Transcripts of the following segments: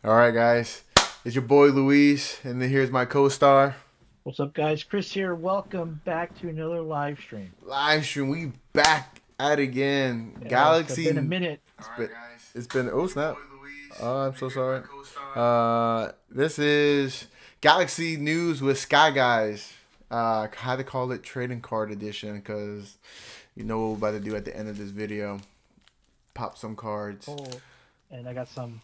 All right, guys. It's your boy Luis, and then here's my co-star. What's up, guys? Chris here. Welcome back to another live stream. Live stream. We back at it again. It's been a Galaxy. minute. It's been. It's been. Oh snap! Oh, I'm so sorry. This is Galaxy News with Sky Guys. I had to call it trading card edition because you know what we're about to do at the end of this video. Pop some cards. Oh, and I got some.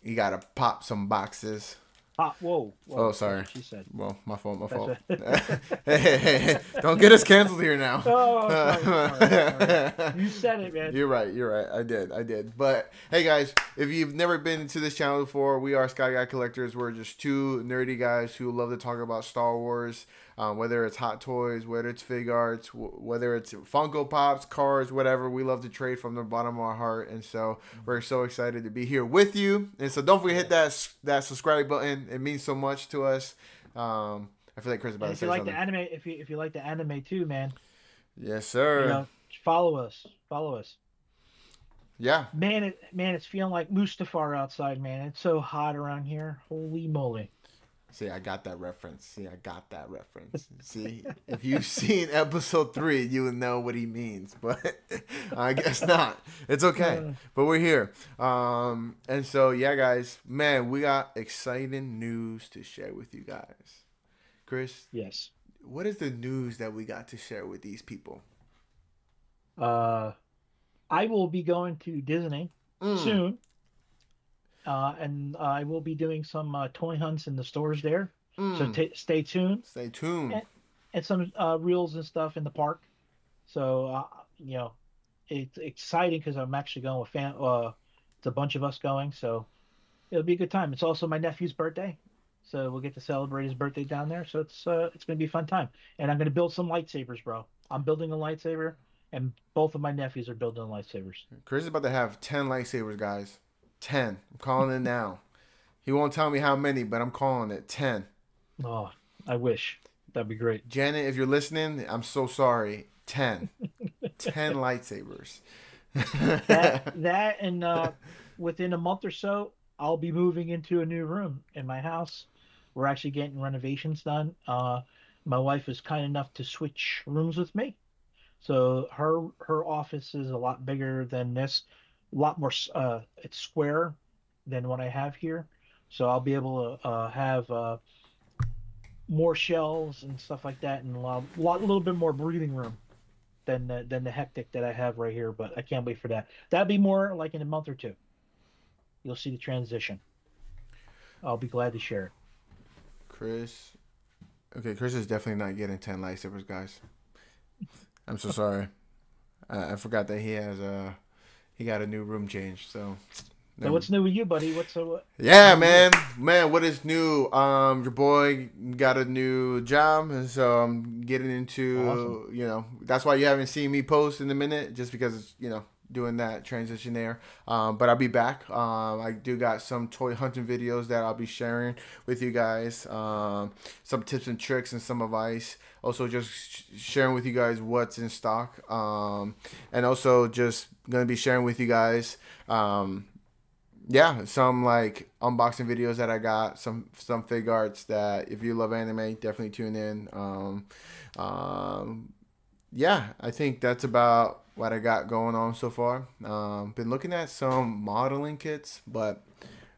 You gotta pop some boxes. Whoa, whoa. Oh, That's sorry. what she said. Well, my fault, my That's fault. a... Hey, don't get us canceled here now. Oh, sorry. You said it, man. You're right. I did. But hey, guys, if you've never been to this channel before, we are Skyguy Collectors. We're just two nerdy guys who love to talk about Star Wars, whether it's Hot Toys, whether it's Figuarts, whether it's Funko Pops, cars, whatever. We love to trade from the bottom of our heart, and so we're so excited to be here with you. And so don't forget to hit that subscribe button. It means so much to us. I feel like Chris is about And to if you say like something. the anime, if you like the anime too, man, Yes, sir. follow us. Follow us. Yeah. Man, it's feeling like Mustafar outside, man. It's so hot around here. Holy moly. See, I got that reference. See, if you've seen episode 3, you would know what he means, but I guess not. It's okay, but we're here. And so, yeah, guys, man, we got exciting news to share with you guys. Chris, Yes. what is the news that we got to share with these people? Uh, I will be going to Disney Mm, soon. And I will be doing some toy hunts in the stores there. So mm. stay tuned, Stay tuned. and, and some reels and stuff in the park. So you know, it's exciting because I'm actually going with it's a bunch of us going, so it'll be a good time. It's also my nephew's birthday, so we'll get to celebrate his birthday down there. So it's gonna be a fun time, and I'm gonna build some lightsabers, bro. I'm building a lightsaber, and both of my nephews are building lightsabers. Chris is about to have 10 lightsabers, guys. 10. I'm calling it now. He won't tell me how many, but I'm calling it 10. Oh, I wish that'd be great. Janet, if you're listening, I'm so sorry. 10. 10 lightsabers. That and within a month or so, I'll be moving into a new room in my house. We're actually getting renovations done. My wife is kind enough to switch rooms with me, so her office is a lot bigger than this, a lot more. It's square than what I have here, so I'll be able to have more shelves and stuff like that, and a little bit more breathing room than the hectic that I have right here. But I can't wait for that. That'll be more like in a month or two. You'll see the transition. I'll be glad to share it. Chris. Okay, Chris is definitely not getting 10 lightsabers, guys. I'm so sorry. I forgot that he got a new room change, so. So what's new with you, buddy? Yeah, New with man, what is new? Your boy got a new job, and so I'm getting you? Awesome. into, that's why you haven't seen me post in a minute, just because, doing that transition there. But I'll be back. I do got some toy hunting videos that I'll be sharing with you guys. Some tips and tricks and some advice. Also, just sharing with you guys what's in stock. And also just gonna be sharing with you guys. Yeah, some like unboxing videos that I got, some Figuarts that if you love anime, definitely tune in. Yeah, I think that's about what I got going on so far. Been looking at some modeling kits, but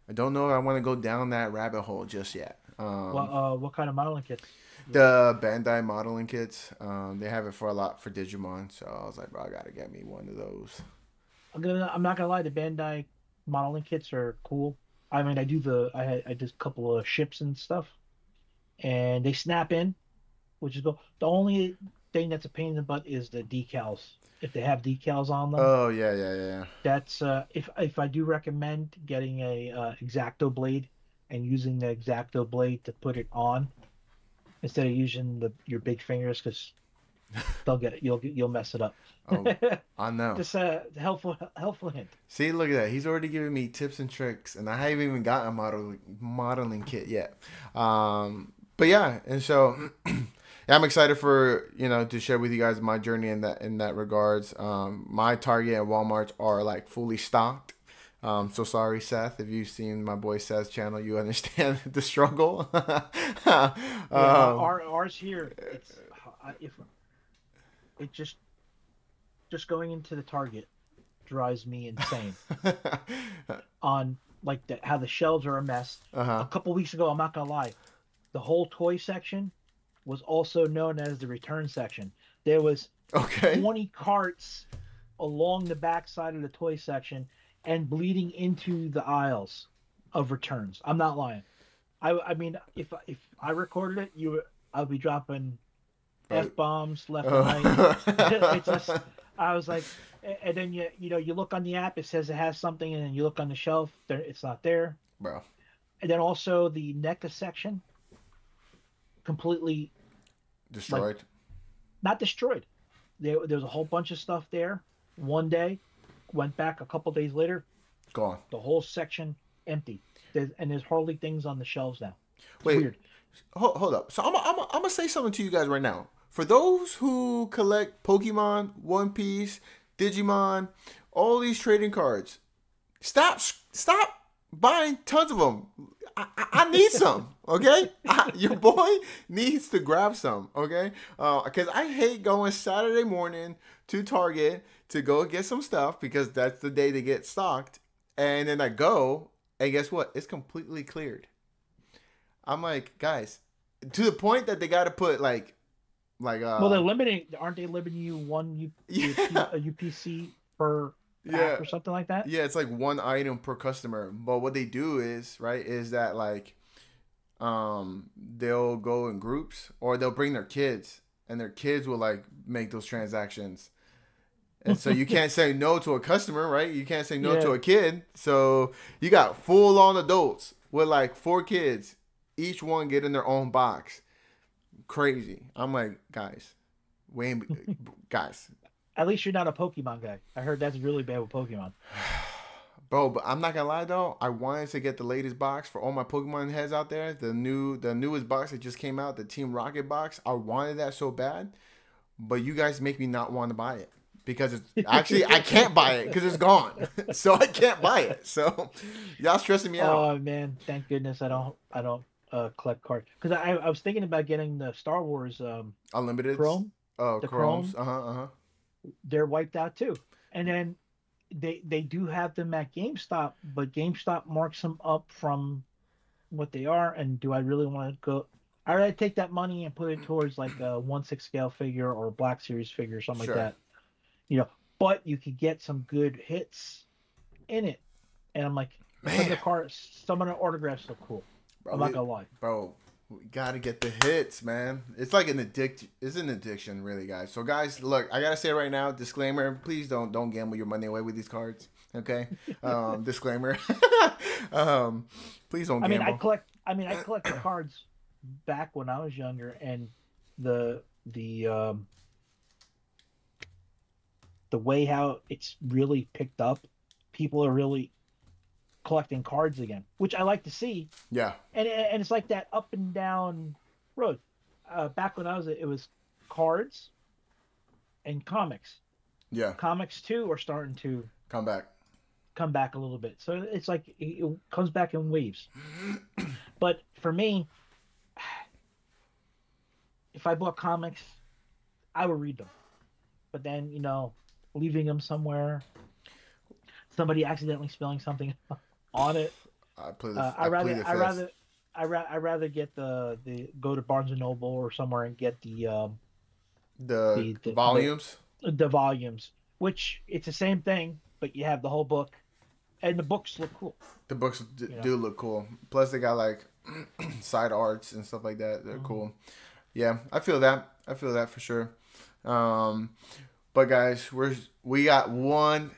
I don't know if I want to go down that rabbit hole just yet. What kind of modeling kits? The Bandai modeling kits, they have it for a lot for Digimon, so I was like, bro, I gotta get me one of those. I'm not gonna lie. The Bandai modeling kits are cool. I mean, I did a couple of ships and stuff, and they snap in, which is cool. The only thing that's a pain in the butt is the decals. If they have decals on them, Oh yeah. that's if I do recommend getting a Exacto blade and using the Exacto blade to put it on instead of using your big fingers because they'll get it. You'll mess it up. Oh, I know. Just a helpful hint. See, look at that. He's already giving me tips and tricks, and I haven't even got a modeling kit yet. But yeah, and so yeah, I'm excited for to share with you guys my journey in that regards. My Target and Walmart are like fully stocked. So sorry, Seth. If you've seen my boy Seth's channel, you understand the struggle. Ours here, it's if it just going into the Target drives me insane. On like how the shelves are a mess. A couple weeks ago, I'm not gonna lie, the whole toy section was also known as the return section. There was 20 carts along the back side of the toy section and bleeding into the aisles of returns. I'm not lying. I mean, if I recorded it, I'll be dropping F-bombs left and right. It's just, I was like, and then you look on the app, it says it has something, and then you look on the shelf, it's not there, bro. And then also the NECA section, completely destroyed. Not destroyed. There's a whole bunch of stuff there. One day, went back a couple days later, gone. The whole section empty. There's hardly things on the shelves now. It's Wait, weird. Hold up. So I'm gonna say something to you guys right now. For those who collect Pokemon, One Piece, Digimon, all these trading cards, stop buying tons of them. I need some, okay? Your boy needs to grab some, okay? Because I hate going Saturday morning to Target to go get some stuff because that's the day they get stocked. And then I go, and guess what? It's completely cleared. I'm like, guys, to the point that they got to put well, they're limiting. Aren't they limiting you one UPC per pack or something like that? Yeah, it's like one item per customer. But what they do is that they'll go in groups or they'll bring their kids, and their kids will like make those transactions. And so you can't say no to a customer, right? You can't say no to a kid. So you got full on adults with like 4 kids, each one getting their own box. Crazy. I'm like, guys. At least you're not a Pokemon guy. I heard that's really bad with Pokemon. Bro, but I'm not gonna lie though. I wanted to get the latest box for all my Pokemon heads out there. The newest box that just came out, the Team Rocket box. I wanted that so bad, but you guys make me not want to buy it. Because it's actually I can't buy it because it's gone, so I can't buy it. So y'all stressing me out. Oh man, thank goodness I don't collect cards because I was thinking about getting the Star Wars Unlimited Chrome. The Chromes. They're wiped out too, and then they do have them at GameStop, but GameStop marks them up from what they are. And do I really want to go? I'd rather take that money and put it towards like a 1/6 scale figure or a Black Series figure or something like that. But you could get some good hits in it. And I'm like, some of the autographs look cool. Bro, I'm not gonna lie. Bro, we gotta get the hits, man. It's like an addiction. It's an addiction, really, guys. So guys, look, I gotta say right now, disclaimer, please don't gamble your money away with these cards. Okay? Disclaimer. Please don't gamble. I collect the cards back when I was younger, and the way how it's really picked up, people are really collecting cards again, which I like to see. Yeah. And it's like that up and down road. Back when it was cards and comics. Yeah. Comics too are starting to come back a little bit. So it's like it comes back in waves. But for me, if I bought comics, I would read them. But then, leaving them somewhere, somebody accidentally spilling something on it. I'd rather get the go to Barnes and Noble or somewhere and get the volumes. The volumes, which it's the same thing, but you have the whole book, and the books look cool. The books do look cool. Plus, they got like side arts and stuff like that. They're cool. Yeah, I feel that. I feel that for sure. But guys, we got one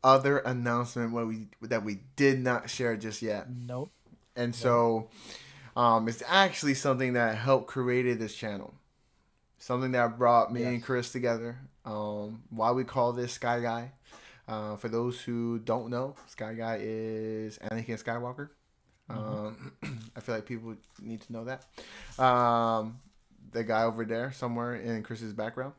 other announcement that we did not share just yet. Nope. And so, it's actually something that helped created this channel. Something that brought me and Chris together. Why we call this Skyguy. For those who don't know, Skyguy is Anakin Skywalker. I feel like people need to know that. The guy over there, somewhere in Chris's background.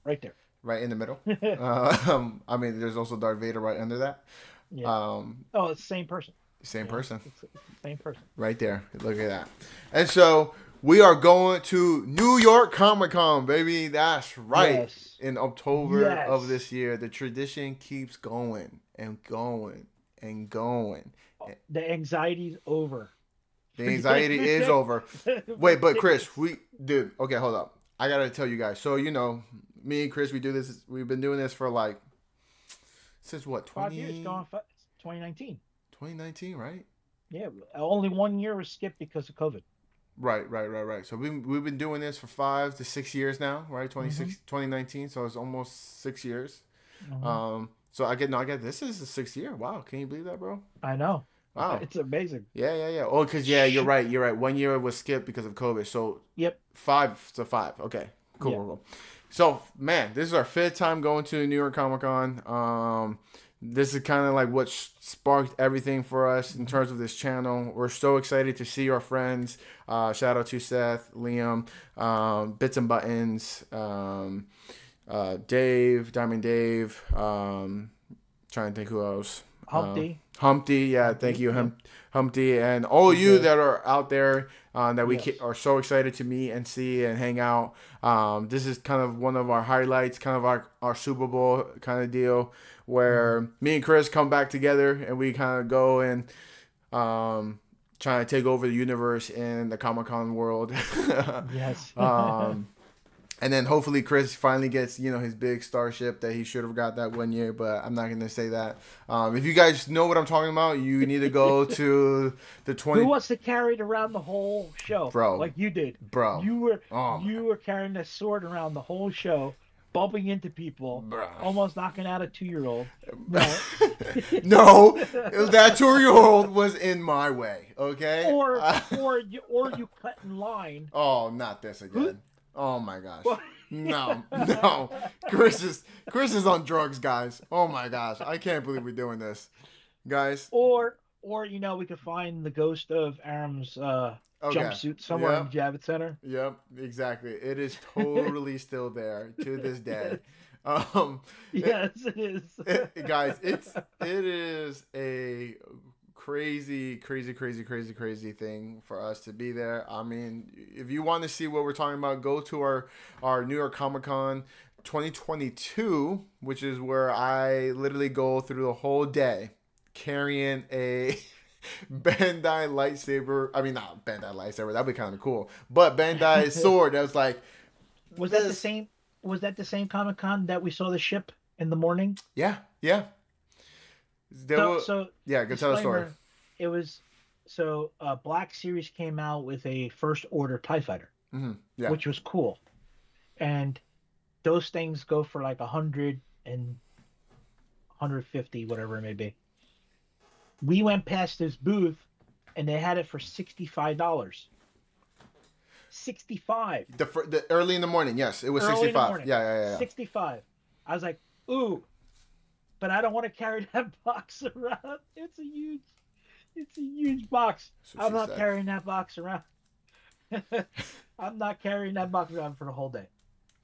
Right there. Right in the middle. I mean, there's also Darth Vader right under that. Yeah. Oh, it's the same person. Same person. It's the same person. Right there. Look at that. And so we are going to New York Comic Con, baby. That's right. Yes. In October of this year. The tradition keeps going and going and going. The anxiety's over. The anxiety is over. Wait, but Chris, dude, okay, hold up. I gotta tell you guys. So, you know, me and Chris, we've been doing this for like, since what, 5 years, going 2019. 2019, right? Yeah, only 1 year was skipped because of COVID. Right. So we've been doing this for 5 to 6 years now, right? 2019, so it's almost 6 years. So I get this is the 6th year. Wow, can you believe that, bro? I know. Wow, it's amazing. Yeah. Oh, because you're right. 1 year was skipped because of COVID. So 5 to 5. Okay, cool. So man, this is our 5th time going to New York Comic Con. This is kind of like what sparked everything for us in terms of this channel. We're so excited to see our friends. Shout out to Seth, Liam, Bits and Buttons, Dave, Diamond Dave. Trying to think who else. Humpty, yeah, thank you, Humpty, and all you that are out there that we are so excited to meet and see and hang out. This is kind of one of our highlights, kind of our Super Bowl kind of deal, where me and Chris come back together and we kind of go and trying to take over the universe in the Comic-Con world. Yes. And then hopefully Chris finally gets, his big starship that he should have got that 1 year, but I'm not going to say that. If you guys know what I'm talking about, you need to go to the 20... Who wants to carry it around the whole show? Bro. Like you did. Bro. You were carrying a sword around the whole show, bumping into people, almost knocking out a 2-year-old. No. No, that 2-year-old was in my way, okay? Or you cut in line. Oh, not this again. Oh my gosh. No. Chris is on drugs, guys. Oh my gosh. I can't believe we're doing this. Guys. Or we could find the ghost of Aram's jumpsuit somewhere in the Javits Center. Yep, exactly. It is totally still there to this day. Yes, it is. Guys, it is a crazy thing for us to be there. I mean, if you want to see what we're talking about, go to our New York Comic Con 2022, which is where I literally go through the whole day carrying a Bandai lightsaber. I mean, not Bandai lightsaber, that'd be kind of cool, but Bandai sword. That was like, was that the same Comic Con that we saw the ship in the morning? Yeah. Go tell the story. It was Black Series came out with a First Order TIE Fighter, which was cool, and those things go for like 100 and 150, whatever it may be. We went past this booth, and they had it for $65. 65. The early in the morning, yes, it was 65. Yeah. 65. I was like, ooh. But I don't want to carry that box around. It's a huge box. I'm not carrying that box around. I'm not carrying that box around for the whole day.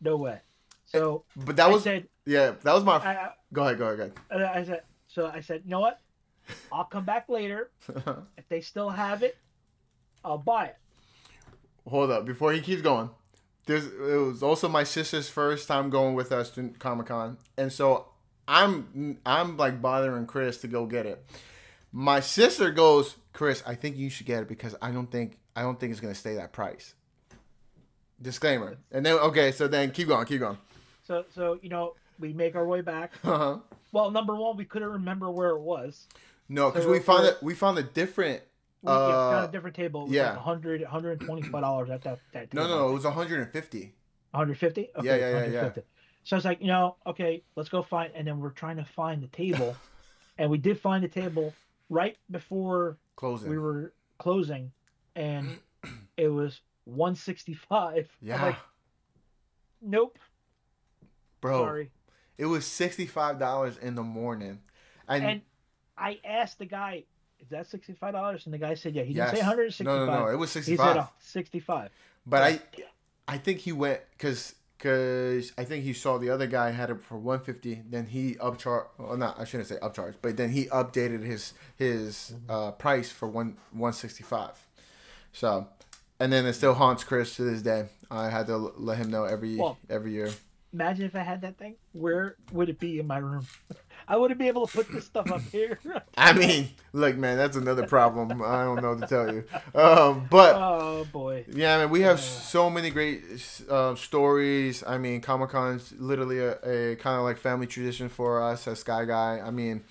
No way. So, but that was my. Go ahead. I said, you know what? I'll come back later. If they still have it, I'll buy it. Hold up, before he keeps going. It was also my sister's first time going with us to Comic-Con, and so I'm like bothering Chris to go get it. My sister goes, Chris, I think you should get it because I don't think it's gonna stay that price. Disclaimer. And then so then keep going. So we make our way back. Well, number one, we couldn't remember where it was. No, because we found a different. Found a different table. It was like $125 at that table. No, it was 150. 150? Okay, yeah. So I was like, okay, let's go find, and then we're trying to find the table, and we did find the table right before we were closing, and it was $165. Yeah. I'm like, nope. Bro. Sorry. It was $65 in the morning. And I asked the guy, is that $65? And the guy said, yeah. He didn't say 165. No, it was 65. He said 65. But I think he went, because because I think he saw the other guy had it for 150. Then he upcharged. Well, not I shouldn't say upcharged, but then he updated his price for 165. So, and then it still haunts Chris to this day. I had to let him know every year. Imagine if I had that thing. Where would it be in my room? I wouldn't be able to put this stuff up here. I mean, look, man, that's another problem. I don't know what to tell you. But oh boy, yeah, man, we have so many great stories. I mean, Comic-Con's literally a kind of like family tradition for us as Skyguy. I mean,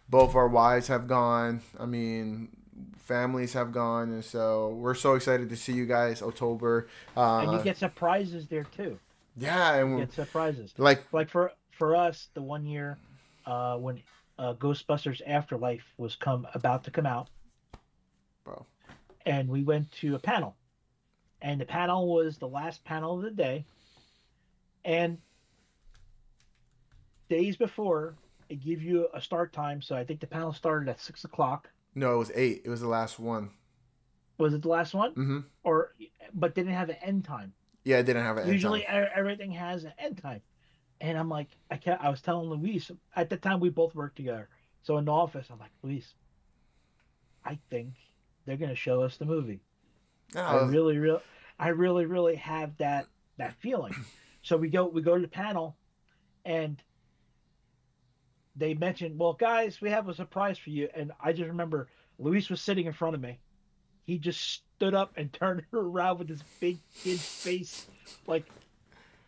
both our wives have gone. I mean, families have gone, and so we're so excited to see you guys October. And you get surprises there too. Yeah, and you get surprises. Like for us, the one year when Ghostbusters Afterlife was about to come out, bro, and we went to a panel, and the panel was the last panel of the day, and days before it give you a start time. So I think the panel started at 6 o'clock. No, it was 8. It was the last one. Was it the last one? Mm-hmm. But didn't have an end time. Yeah, it didn't have an end time. Usually everything has an end time. And I'm like, I was telling Luis, at the time we both worked together. So in the office, I'm like, Luis, I think they're going to show us the movie. I really have that feeling. So we go to the panel, and they mentioned, well, guys, we have a surprise for you. And I just remember Luis was sitting in front of me. He just stood up and turned around with his big kid face. Like,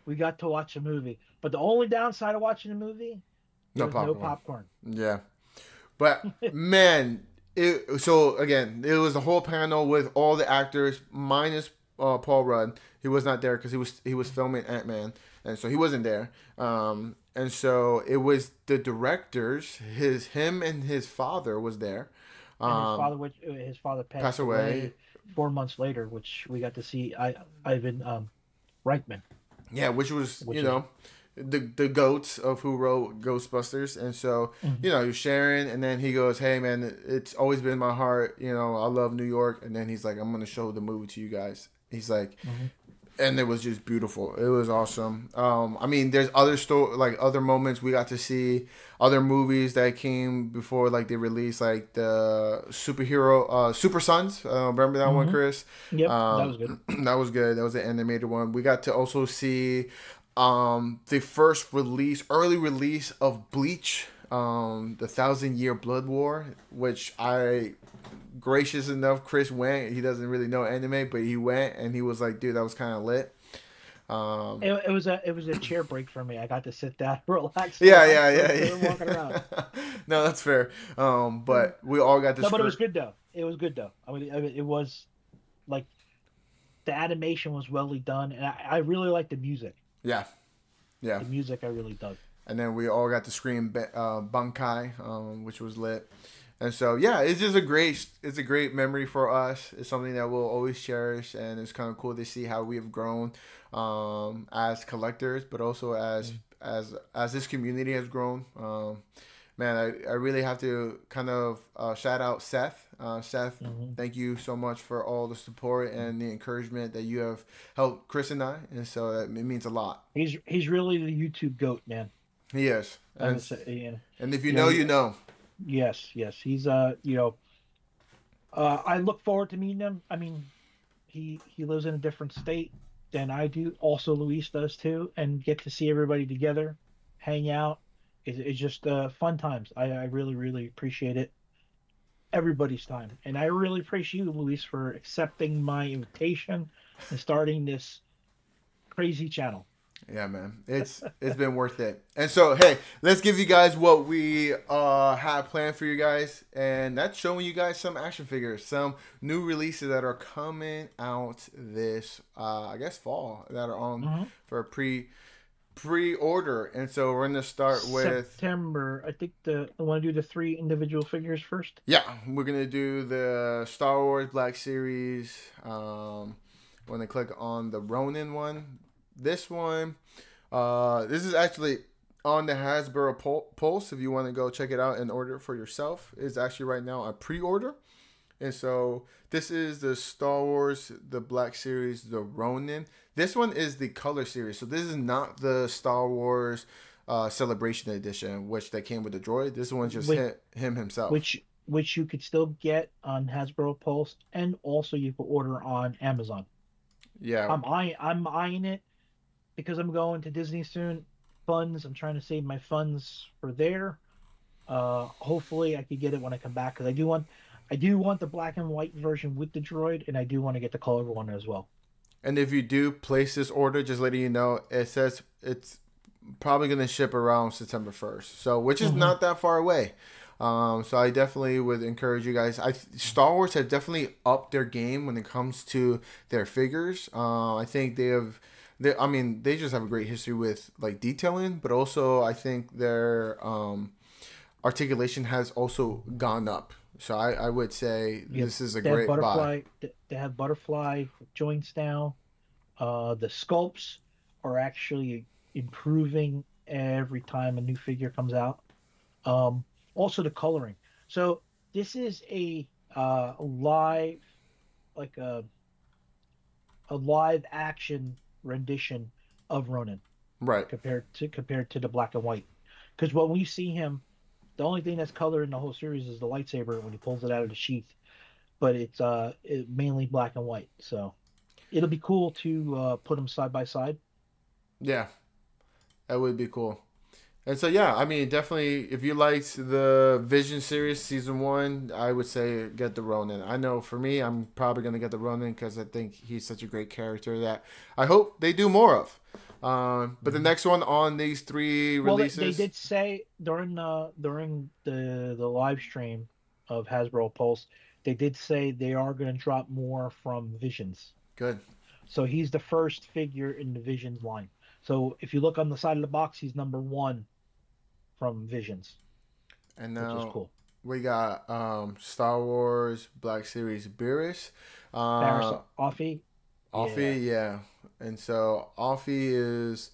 we got to watch a movie. But the only downside of watching a movie, no popcorn. Yeah. But, man, so, again, it was a whole panel with all the actors, minus Paul Rudd. He was not there because he was filming Ant-Man. And so he wasn't there. And so it was the directors, him and his father was there. And his father passed away 4 months later, which we got to see Ivan Reichman. Yeah, which was the goats of who wrote Ghostbusters, and so you're sharing, and then he goes, "Hey man, it's always been in my heart. I love New York," and then he's like, "I'm gonna show the movie to you guys." He's like. And it was just beautiful. It was awesome. I mean, there's other moments we got to see, other movies that came before, like they released, like the superhero Super Sons. Remember that one, Chris? Yep, that was good. That was good. That was an animated one. We got to also see the first early release of Bleach, the 1,000-Year Blood War, which gracious enough, Chris went. He doesn't really know anime, but he went, and he was like, "Dude, that was kind of lit." It was a chair break for me. I got to sit down, relax. Yeah. Walking around. No, that's fair. But we all got to. No, but it was good though. I mean, it was like the animation was well done, and I really liked the music. Yeah. The music I really dug. And then we all got to scream Bankai, which was lit. And so, yeah, it's just a great memory for us. It's something that we'll always cherish, and it's kind of cool to see how we have grown as collectors, but also as this community has grown. Man, I really have to kind of shout out Seth. Seth, thank you so much for all the support and the encouragement that you have helped Chris and I, and so it means a lot. He's really the YouTube goat, man. He is, and if you know, you know. Yes. He's I look forward to meeting him. I mean, he lives in a different state than I do. Also, Luis does too, and get to see everybody together, hang out. It's just fun times. I really, really appreciate it. Everybody's time, and I really appreciate you, Luis, for accepting my invitation and starting this crazy channel. Yeah, man, it's been worth it. And so, hey, let's give you guys what we have planned for you guys, and that's showing you guys some action figures, some new releases that are coming out this, I guess, fall, that are on for pre-order. And so we're gonna start with September. I think I want to do the 3 individual figures first. Yeah, we're gonna do the Star Wars Black Series. When I click on the Ronin one. This one, this is actually on the Hasbro Pulse. If you want to go check it out and order it for yourself, it's actually right now a pre-order. And so this is the Star Wars, the Black Series, the Ronin. This one is the color series. So this is not the Star Wars Celebration Edition, which that came with the droid. This one's just which him himself. which you could still get on Hasbro Pulse, and also you can order on Amazon. Yeah. I'm eyeing it because I'm going to Disney soon. Funds. I'm trying to save my funds for there. Hopefully I could get it when I come back because I do want the black and white version with the droid, and I do want to get the color one as well. And if you do place this order, just letting you know, it says it's probably going to ship around September 1st. So, which is not that far away. So I definitely would encourage you guys. Star Wars have definitely upped their game when it comes to their figures. I think they just have a great history with like detailing, but also I think their articulation has also gone up. So I would say this is a great buy. They have butterfly joints now. The sculpts are actually improving every time a new figure comes out. Also the coloring. So this is a live, like a live action rendition of Ronin, Right. compared to the black and white. Because when we see him, the only thing that's colored in the whole series is the lightsaber when he pulls it out of the sheath, but it's mainly black and white. So it'll be cool to put them side by side. Yeah, that would be cool. And so yeah, I mean, definitely, if you liked the Vision series season 1, I would say get the Ronin. I know for me, I'm probably gonna get the Ronin because I think he's such a great character that I hope they do more of. But the next one on these 3 releases, well, they did say during the live stream of Hasbro Pulse, they did say they are going to drop more from Visions. good. So he's the first figure in the Visions line. So if you look on the side of the box, he's number 1 from Visions, And which is now cool. we got Star Wars Black Series Beerus. Barris Offie. Offie, yeah. And so Offie is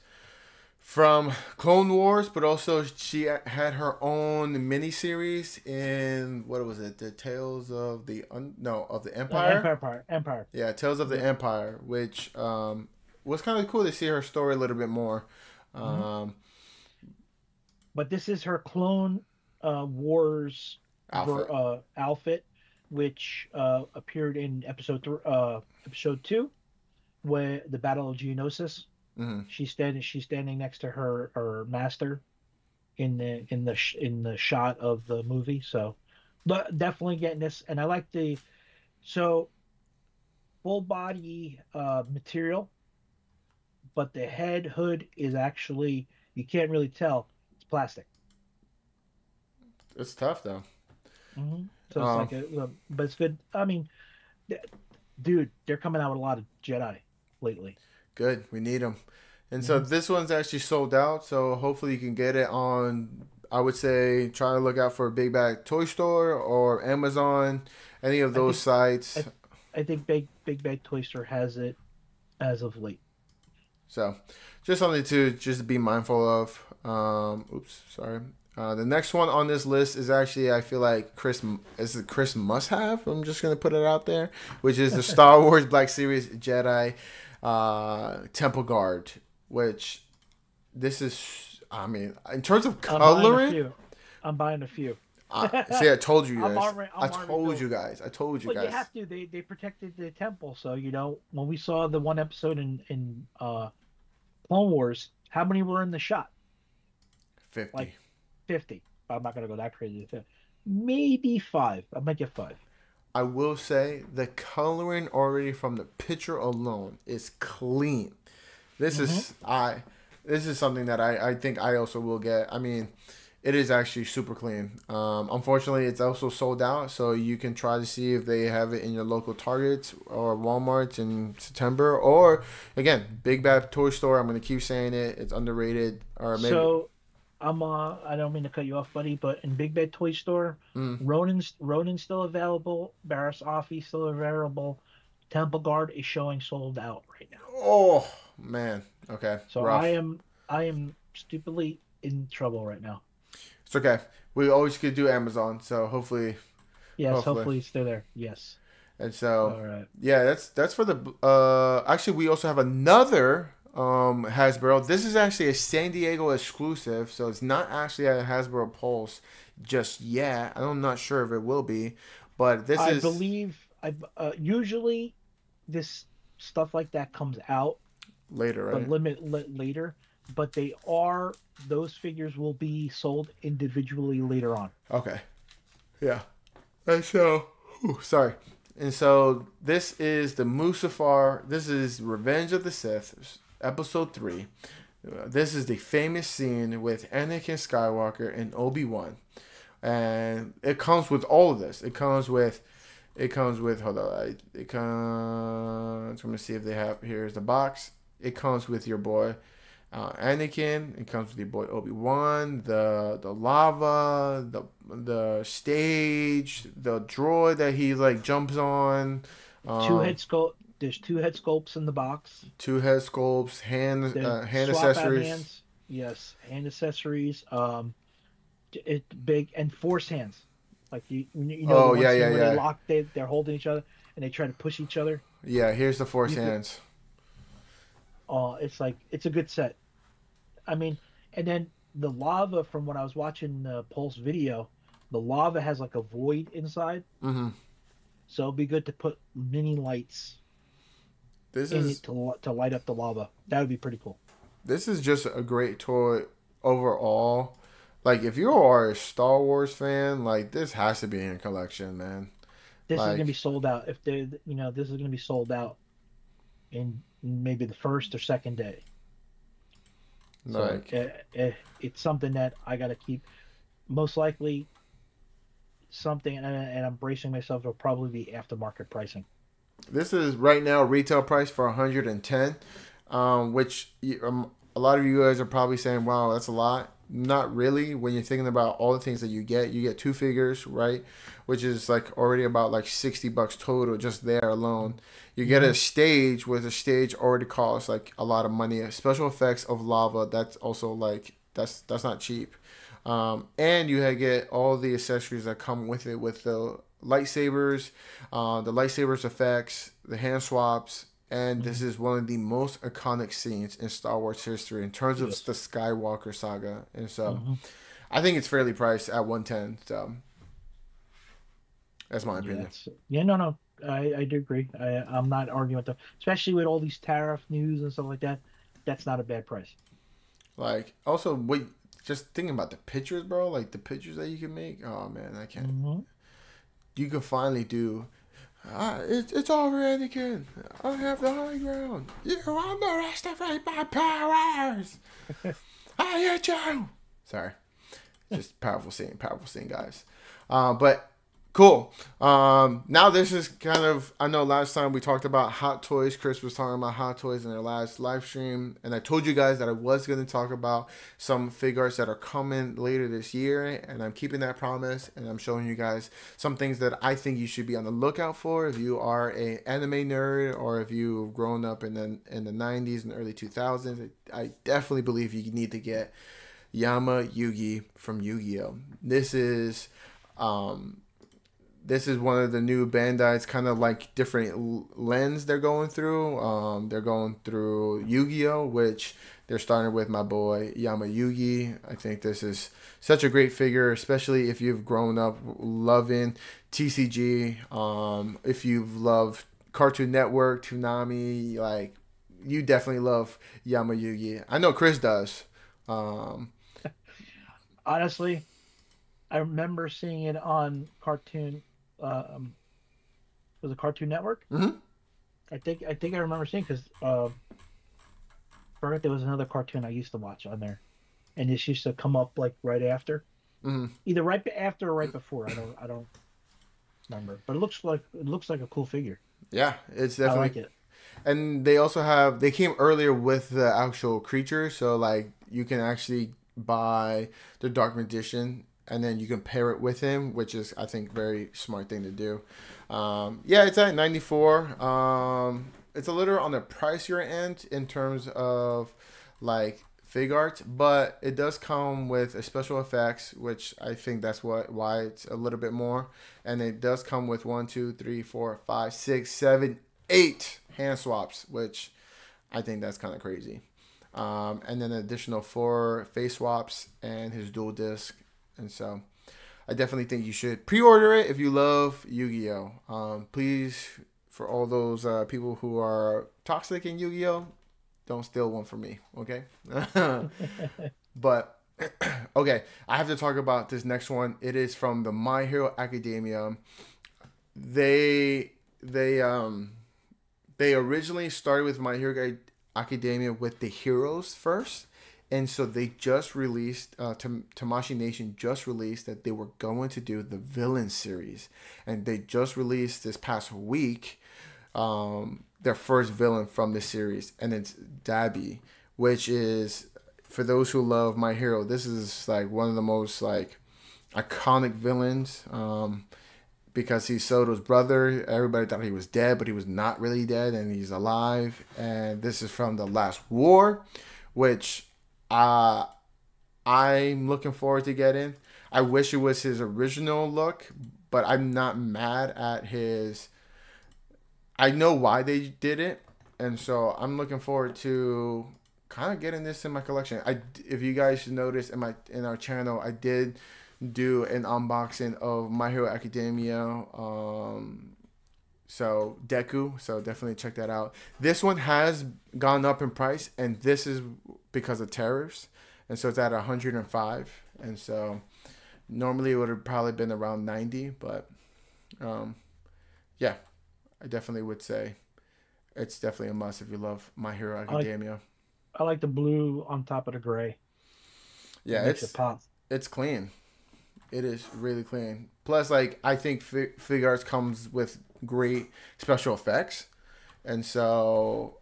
from Clone Wars, but also she had her own miniseries in, what was it? The Tales of the of the Empire. Empire. Yeah, Tales of the Empire, which was kind of cool to see her story a little bit more. But this is her Clone Wars outfit, which appeared in episode 2, where the Battle of Geonosis. She's standing next to her master in the shot of the movie. So, but definitely getting this, and I like the full body material, but the hood is actually, you can't really tell, it's plastic. It's tough though. So it's like but it's good. I mean, dude, they're coming out with a lot of Jedi lately. Good, we need them. And so this one's actually sold out. So hopefully you can get it on. I would say try to look out for a Big Bad Toy Store or Amazon, any of those sites. I think Big Bad Toy Store has it as of late. So just something to just be mindful of. Oops, sorry. The next one on this list is actually, I feel like Chris must have. I'm just gonna put it out there, which is the Star Wars Black Series Jedi Temple Guard. Which this is, I mean, in terms of coloring, I'm buying a few. See, I told you guys. I told you guys. Well, you have to. They protected the temple, so when we saw the one episode in Clone Wars, how many were in the shot? 50. Like 50. I'm not gonna go that crazy. Maybe 5. I might get 5. I will say the coloring already from the picture alone is clean. This is something that I think I also will get. I mean, it is actually super clean. Unfortunately, it's also sold out, so you can try to see if they have it in your local Targets or Walmarts in September. Or, again, Big Bad Toy Store. I'm going to keep saying it. It's underrated. Or maybe. So, I don't mean to cut you off, buddy, but in Big Bad Toy Store, Ronin's still available. Barris Offie still available. Temple Guard is showing sold out right now. Oh, man. Okay. So rough. I am stupidly in trouble right now. It's okay. We always could do Amazon, so hopefully Yes, Hopefully. hopefully they're there. Yes. And so, All right. yeah, that's for the. Actually, we also have another Hasbro. This is actually a San Diego exclusive, so it's not actually at a Hasbro Pulse just yet. I'm not sure if it will be, but this I is believe I usually this stuff like that comes out, later, but right? later. But those figures will be sold individually later on. Okay. Yeah. And so, sorry. And so this is the Mustafar. This is Revenge of the Sith, Episode 3. This is the famous scene with Anakin Skywalker and Obi-Wan. And it comes with all of this. Hold on. It comes, let me see if they have, here's the box. It comes with your boy Anakin. It comes with your boy Obi-Wan, the lava, the stage, the droid that he like jumps on. There's two head sculpts in the box. Two head sculpts, The hand swap out accessories. hands. Yes, hand accessories. It big and force hands. Like the Oh one yeah, yeah, scene where yeah, they're holding each other and they try to push each other. yeah. Here's the force You could, hands. it's like it's a good set. I mean, and then the lava from when I was watching the Pulse video, the lava has like a void inside, Mm-hmm. so it'd be good to put mini lights This in is it to light up the lava. That would be pretty cool. this is just a great toy overall. Like if you are a Star Wars fan, like this has to be in your collection, man. This is gonna be Like sold out if this is gonna be sold out in maybe the first or second day. So like it's something that I got to keep. Most likely something, and I'm bracing myself. It'll probably be aftermarket pricing. this is right now retail price for 110, which a lot of you guys are probably saying, "Wow, that's a lot." Not really. When you're thinking about all the things that you get two figures, right? Which is like already about like $60 total just there alone. You get a Hmm. stage with a stage already costs like a lot of money. Special effects of lava, that's also like that's not cheap. And you get all the accessories that come with it, with the lightsabers effects, the hand swaps, and this Hmm. is one of the most iconic scenes in Star Wars history in terms of the Yes. Skywalker saga. And so, Hmm. I think it's fairly priced at 110. So that's my Yeah. opinion. No. I do agree. I'm not arguing with them, especially with all these tariff news and stuff like that. That's not a bad price. Like also, wait, just thinking about the pictures, bro. Like the pictures that you can make. Oh man, I can't. Hmm. You can finally do. It's over, Anakin. I have the high ground. You underestimate my powers. I hit you. Sorry, just powerful scene, guys. But cool. Now this is kind of. I know last time we talked about Hot Toys. Chris was talking about Hot Toys in their last live stream, and I told you guys that I was going to talk about some Figuarts that are coming later this year, and I'm keeping that promise, and I'm showing you guys some things that I think you should be on the lookout for if you are a anime nerd or if you've grown up in the 90s and early 2000s. I definitely believe you need to get Yama Yugi from Yu-Gi-Oh. Um, this is one of the new Bandai's kind of like different lens they're going through. They're going through Yu-Gi-Oh, which they're starting with my boy Yama Yugi. I think this is such a great figure, especially if you've grown up loving TCG. If you've loved Cartoon Network, Toonami, like you definitely love Yama Yugi. I know Chris does. Um, Honestly, I remember seeing it on Cartoon. Um, was it Cartoon Network? mhm, I think I remember seeing because forgot there was another cartoon I used to watch on there, and this used to come up like right after, mhm. either after or right before. I don't remember, but it looks like a cool figure. Yeah, it's I definitely. like it. And they came earlier with the actual creature, so like you can actually buy the Dark Magician and then you can pair it with him, which is I think very smart thing to do. Yeah, it's at 94. It's a little on the pricier end in terms of like Figuarts, but it does come with a special effects, which I think that's why it's a little bit more. And it does come with 1, 2, 3, 4, 5, 6, 7, 8 hand swaps, which I think that's kind of crazy. And then an additional 4 face swaps and his dual disc. And so I definitely think you should pre-order it if you love Yu-Gi-Oh. Please, for all those people who are toxic in Yu-Gi-Oh, don't steal one from me, okay? But okay, I have to talk about this next one. It is from the My Hero Academia. They originally started with My Hero Academia with the heroes first, and so they just released Tamashii Nation just released that they were going to do the villain series, and they just released this past week their first villain from the series, and it's Dabi, which is, for those who love My Hero, this is like one of the most like iconic villains, because he's Soto's brother. Everybody thought he was dead, but he was not really dead, and he's alive. And this is from the Last War, which I'm looking forward to getting. I wish it was his original look, but I'm not mad at his. I know why they did it, and so I'm looking forward to kind of getting this in my collection. If you guys noticed in our channel, I did do an unboxing of My Hero Academia, so Deku, so definitely check that out. This one has gone up in price, and this is because of tariffs, and so it's at 105, and so normally it would have probably been around 90, but yeah, I definitely would say it's definitely a must if you love My Hero Academia. I like the blue on top of the gray. Yeah, it pop. It's clean. It is really clean. Plus, like, I think Figuarts comes with great special effects, and so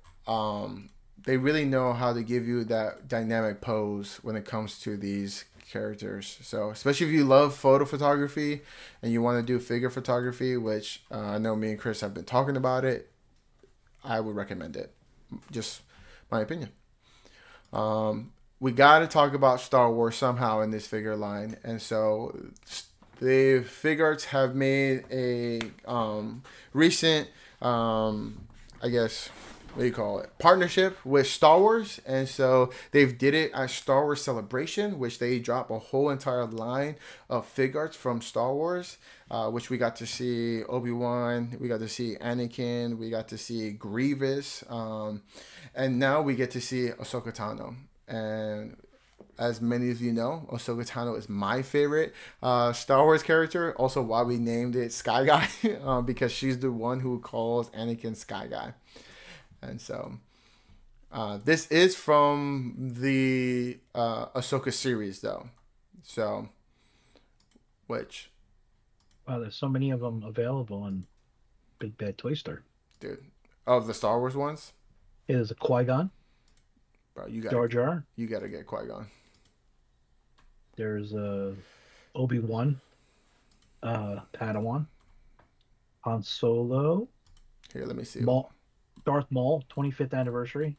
they really know how to give you that dynamic pose when it comes to these characters. So especially if you love photo photography and you want to do figure photography, which I know me and Chris have been talking about it, I would recommend it. Just my opinion. We got to talk about Star Wars somehow in this figure line, and so the Figuarts have made a recent, I guess, what do you call it, partnership with Star Wars, and so they've did it at Star Wars Celebration, which they drop a whole entire line of Figuarts from Star Wars, which we got to see Obi-Wan, we got to see Anakin, we got to see Grievous, and now we get to see Ahsoka Tano. And as many of you know, Ahsoka Tano is my favorite Star Wars character. Also, why we named it Skyguy, because she's the one who calls Anakin Skyguy. And so, this is from the Ahsoka series, though. So, which? Wow, there's so many of them available on Big Bad Toy Store. Dude, of the Star Wars ones? It is a Qui-Gon. Bro, you Jar Jar. You gotta get Qui-Gon. There's Obi-Wan, Padawan, Han Solo. Here, let me see. Darth Maul, 25th anniversary.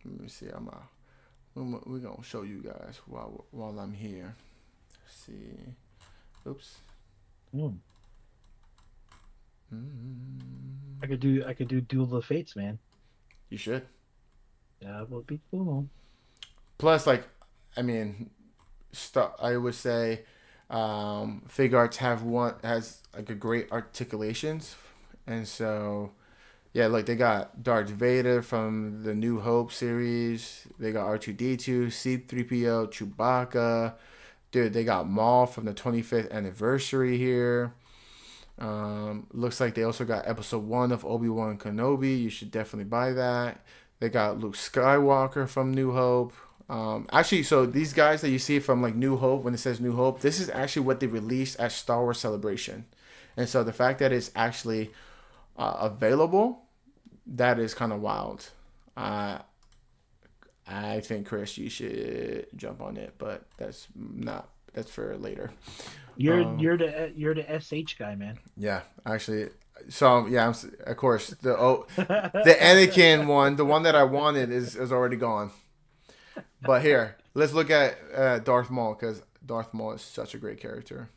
Let me see. We're gonna show you guys while I'm here. Let's see. Oops. I could do Duel of the Fates, man. You should. That would be cool. Plus, like, I mean, I would say, Figuarts has like a great articulations, and so yeah, like they got Darth Vader from the New Hope series. They got R2D2, C3PO, Chewbacca. Dude, they got Maul from the 25th anniversary here. Looks like they also got episode 1 of Obi-Wan Kenobi. You should definitely buy that. They got Luke Skywalker from New Hope. Actually, so these guys that you see from like New Hope, when it says New Hope, this is actually what they released at Star Wars Celebration. And so the fact that it's actually available, that is kind of wild. I think, Chris, you should jump on it, but that's for later. You're the SH guy, man. Yeah, actually, So yeah, of course the Anakin one, the one that I wanted, is already gone. But here, let's look at Darth Maul, because Darth Maul is such a great character.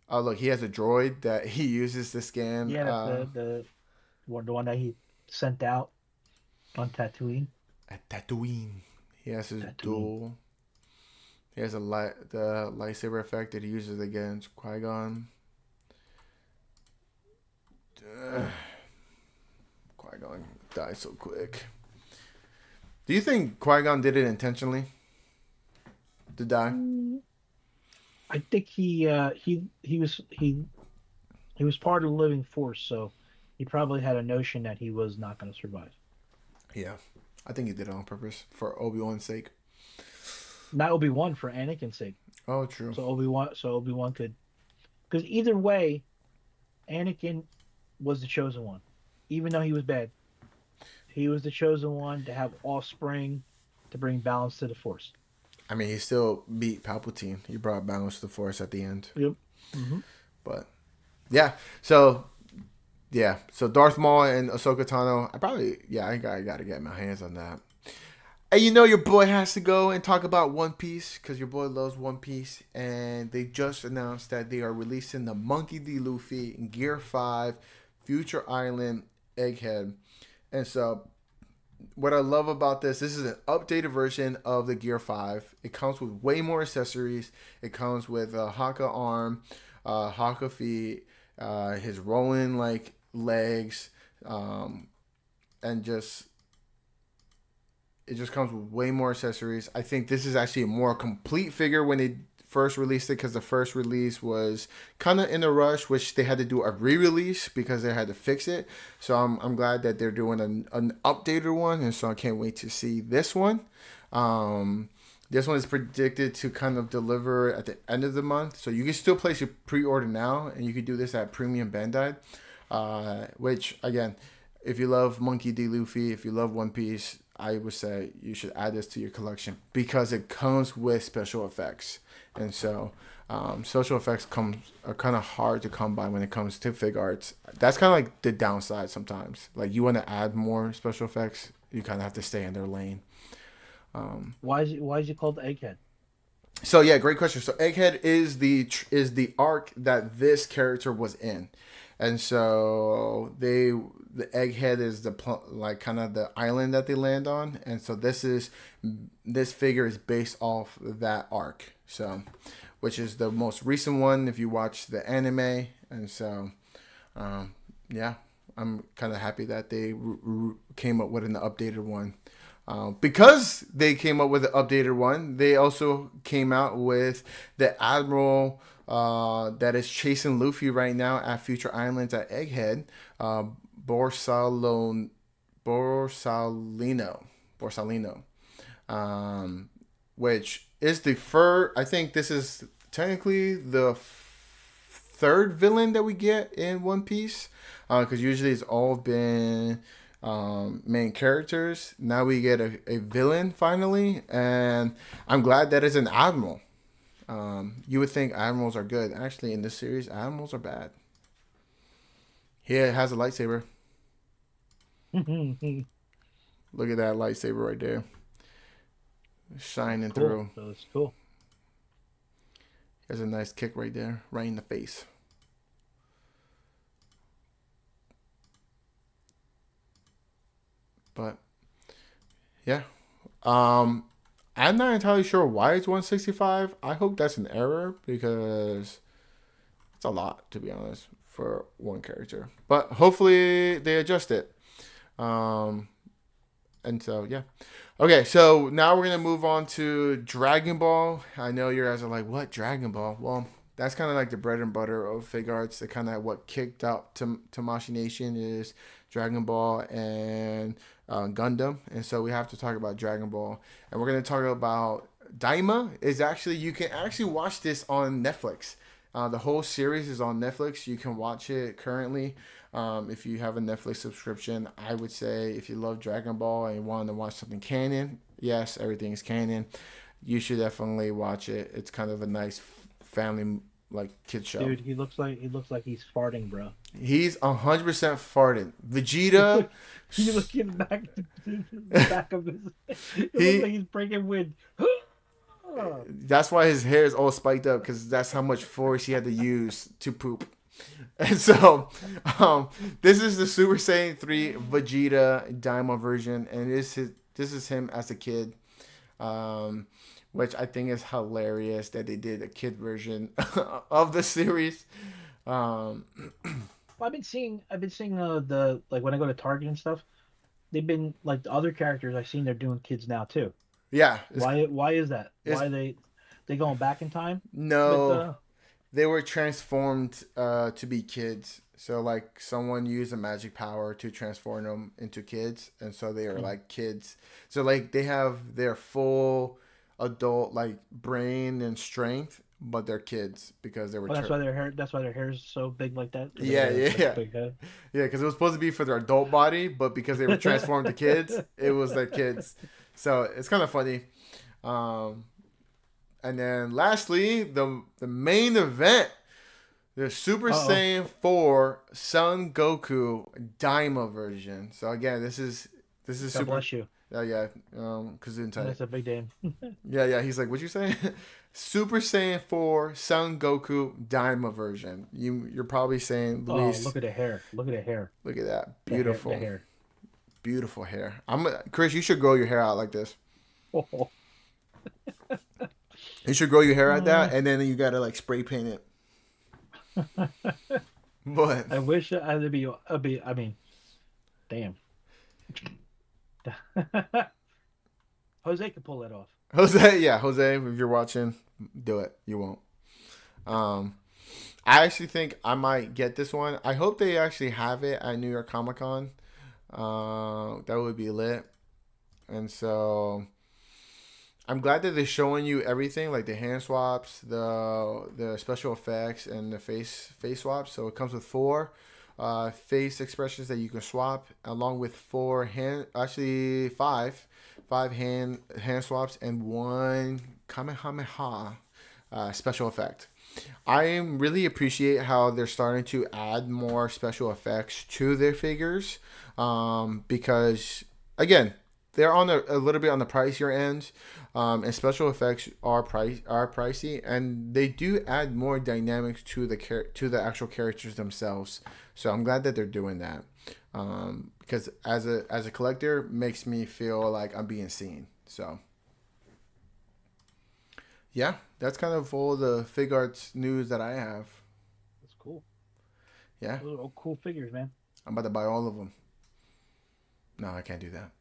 Oh look, he has a droid that he uses to scan. Yeah, that's the one that he sent out on Tatooine. At Tatooine, he has his Tatooine. dual. He has the lightsaber effect that he uses against Qui-Gon. Qui-Gon died so quick. Do you think Qui-Gon did it intentionally to die? I think he was part of the living force, so he probably had a notion that he was not going to survive. Yeah, I think he did it on purpose for Obi-Wan's sake. Not Obi-Wan, for Anakin's sake. Oh, true. So Obi-Wan could, because either way, Anakin was the chosen one, even though he was bad. He was the chosen one to have offspring to bring balance to the force. I mean, he still beat Palpatine. He brought balance to the Force at the end. Yep. Mm-hmm. But yeah, so Darth Maul and Ahsoka Tano. I gotta get my hands on that. And you know your boy has to go and talk about One Piece, because your boy loves One Piece, and they just announced that they are releasing the Monkey D. Luffy in Gear 5 Future Island Egghead. And so what I love about this is an updated version of the Gear 5. It comes with way more accessories. It comes with a Haka arm, Haka feet, his rolling like legs, and just it just comes with way more accessories. I think this is actually a more complete figure when they first released it, because the first release was kind of in a rush, which they had to do a re-release because they had to fix it. So I'm glad that they're doing an updated one, and so I can't wait to see this one. This one is predicted to kind of deliver at the end of the month, so you can still place your pre-order now, and you can do this at Premium Bandai, which again, if you love Monkey D. Luffy, if you love One Piece, I would say you should add this to your collection, because it comes with special effects. And so special effects are kind of hard to come by when it comes to Figuarts. That's kind of like the downside sometimes. Like, you want to add more special effects, you kind of have to stay in their lane. Why is it called Egghead? So yeah, great question. So Egghead is the arc that this character was in, and so the Egghead is like kind of the island that they land on, and so this figure is based off that arc. So, which is the most recent one if you watch the anime, and so yeah, I'm kind of happy that they came up with an updated one. Because they came up with an updated one, they also came out with the Admiral that is chasing Luffy right now at Future Islands at Egghead, Borsalino, which is the first. I think this is technically the third villain that we get in One Piece, because usually it's all been main characters. Now we get a villain finally, and I'm glad that it's an admiral. You would think admirals are good. Actually, in this series, admirals are bad. He has a lightsaber. Look at that lightsaber right there, shining through. That's cool. He has a nice kick right there, right in the face. But yeah, I'm not entirely sure why it's 165. I hope that's an error, because it's a lot, to be honest, for one character. But hopefully they adjust it. And so yeah. Okay, so now we're gonna move on to Dragon Ball. I know you guys are like, what, Dragon Ball? Well, that's kind of like the bread and butter of Figuarts. The kind of what kicked out Tamashii Nation is Dragon Ball and Gundam, and so we have to talk about Dragon Ball, and we're going to talk about Daima. You can actually watch this on Netflix. The whole series is on Netflix. You can watch it currently if you have a Netflix subscription. I would say if you love Dragon Ball and you want to watch something canon, yes, everything is canon, you should definitely watch it. It's kind of a nice family like kid show. Dude, he looks like he's farting, bro. He's 100% farted. Vegeta. You look in the back of his. It looks like he's breaking wind. That's why his hair is all spiked up, because that's how much force he had to use to poop. And so, this is the Super Saiyan 3 Vegeta Daima version, and this is him as a kid, which I think is hilarious that they did a kid version of the series. Well, I've been seeing the like when I go to Target and stuff, they've been like the other characters I've seen they're doing kids now too. Yeah. Why is that? Why they going back in time? No. They were transformed to be kids. So like someone used a magic power to transform them into kids, and so they are like kids. So like they have their full adult like brain and strength, but they're kids because they were. Well, that's why their hair is so big like that. Yeah. Big head. Yeah, because it was supposed to be for their adult body, but because they were transformed to kids, it was their kids. So it's kind of funny. And then lastly, the main event, the Super Saiyan 4 Son Goku Daima version. So again, this is God super. bless you. Yeah. Gesundheit. That's a big name. Yeah. He's like, what'd you say? Super Saiyan 4 Son Goku Daima version. You're probably saying, Luis. Oh, look at the hair. Look at the hair. Look at that. Beautiful. The hair. Beautiful hair. Chris, you should grow your hair out like this. Oh. You should grow your hair like that, and then you gotta like spray paint it. But I wish I'd be. I mean, damn. Jose could pull that off. Jose, if you're watching, do it. You won't. I actually think I might get this one. I hope they actually have it at New York Comic Con. That would be lit. And so I'm glad that they're showing you everything, like the hand swaps, the special effects, and the face swaps. So it comes with 4 face expressions that you can swap, along with 5 hand swaps and 1 Kamehameha special effect. I really appreciate how they're starting to add more special effects to their figures, because again, they're on a little bit on the pricier end, and special effects are pricey, and they do add more dynamics to the actual characters themselves. So I'm glad that they're doing that, because as a collector, it makes me feel like I'm being seen. So yeah, that's kind of all the Figuarts news that I have. That's cool. Yeah, those are all cool figures, man. I'm about to buy all of them. No, I can't do that.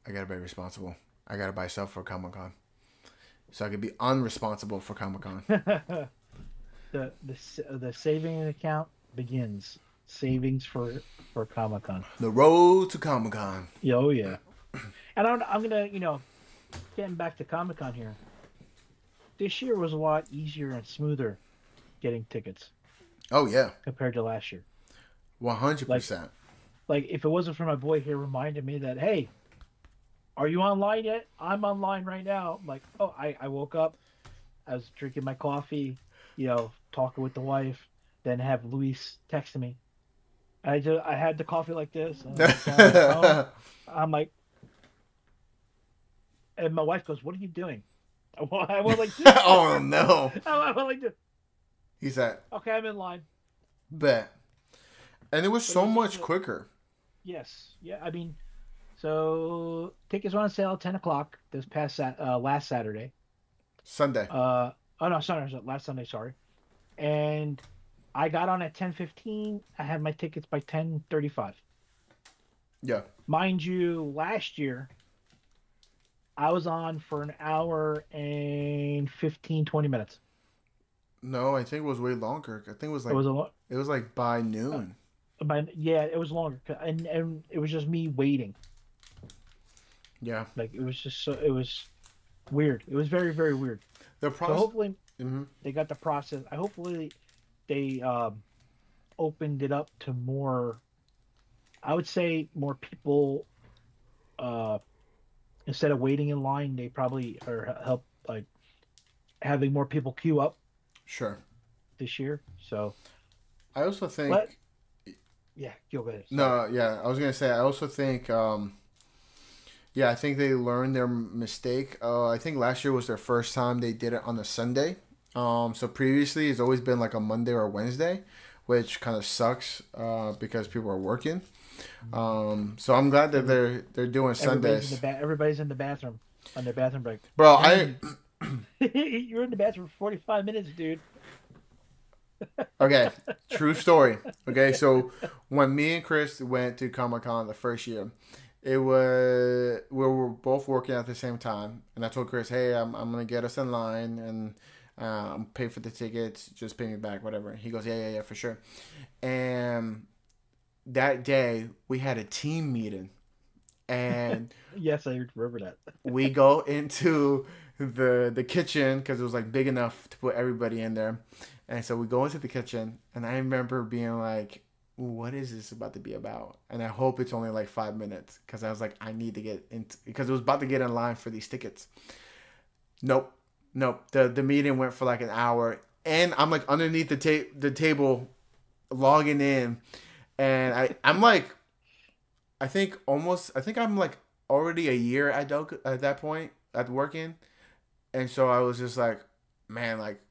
I gotta be responsible. I gotta buy stuff for Comic-Con, so I could be unresponsible for Comic-Con. the saving account begins. Savings for Comic-Con. The road to Comic-Con. Oh yeah. And I'm gonna getting back to Comic-Con here. This year was a lot easier and smoother getting tickets. Oh yeah. Compared to last year. 100%. Like if it wasn't for my boy here reminding me that, hey, are you online yet? I'm online right now. I'm like, oh, I woke up, I was drinking my coffee, talking with the wife, then have Luis texting me. I had the coffee like this. And I'm like, and my wife goes, "What are you doing?" I went like this. Oh no! I went like this. He said, "Okay, I'm in line." Bet. And it was so much quicker. Yes. Yeah. I mean, so tickets were on sale at 10 o'clock this past last Saturday. Sunday. Oh no, last Sunday. Sorry. And I got on at 10:15. I had my tickets by 10:35. Yeah. Mind you, last year I was on for an hour and 20 minutes. No, I think it was way longer. I think it was like it was like by noon. It was longer, and it was just me waiting. Yeah. Like it was weird. It was very, very weird. The process. So hopefully they got the process. Hopefully they opened it up to more. I would say more people. Instead of waiting in line, they probably help like having more people queue up. Sure. this year. So, I also but think. yeah, go ahead. Sorry. No, yeah, I was gonna say. I also think. Yeah, I think they learned their mistake. I think last year was their first time they did it on a Sunday. So previously it's always been like a Monday or a Wednesday, which kind of sucks because people are working. So I'm glad that they're doing Sundays. Everybody's in the bathroom on their bathroom break. Bro, You're in the bathroom for 45 minutes, dude. okay, true story. Okay, so when me and Chris went to Comic Con the first year, it was we were both working at the same time, and I told Chris, "Hey, I'm gonna get us in line and pay for the tickets. Just pay me back, whatever." He goes, "Yeah, for sure." And that day we had a team meeting, and yes, I remember that. we go into the kitchen because it was like big enough to put everybody in there, and so we go into the kitchen, and I remember being like, what is this about to be about? And I hope it's only like 5 minutes because I was like, I need to get into, because it was about to get in line for these tickets. Nope. The meeting went for like an hour, and I'm like underneath the table logging in, and I'm like, I think I'm like already a year at that point at working, and so I was just like, man, like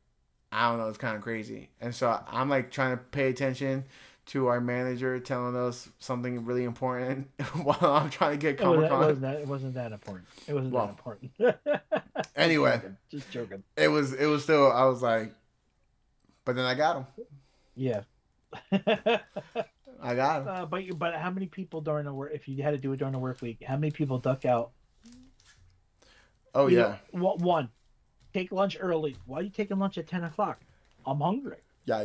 I don't know, it's kind of crazy, and so I'm like trying to pay attention to our manager telling us something really important while I'm trying to get Comic-Con. It wasn't that important. It wasn't that important. Anyway, just joking. It was still, I was like, but then I got him. Yeah. I got him. But how many people during the work, if you had to do it during the work week, how many people duck out? Oh, yeah. One, take lunch early. Why are you taking lunch at 10 o'clock? I'm hungry. Yeah.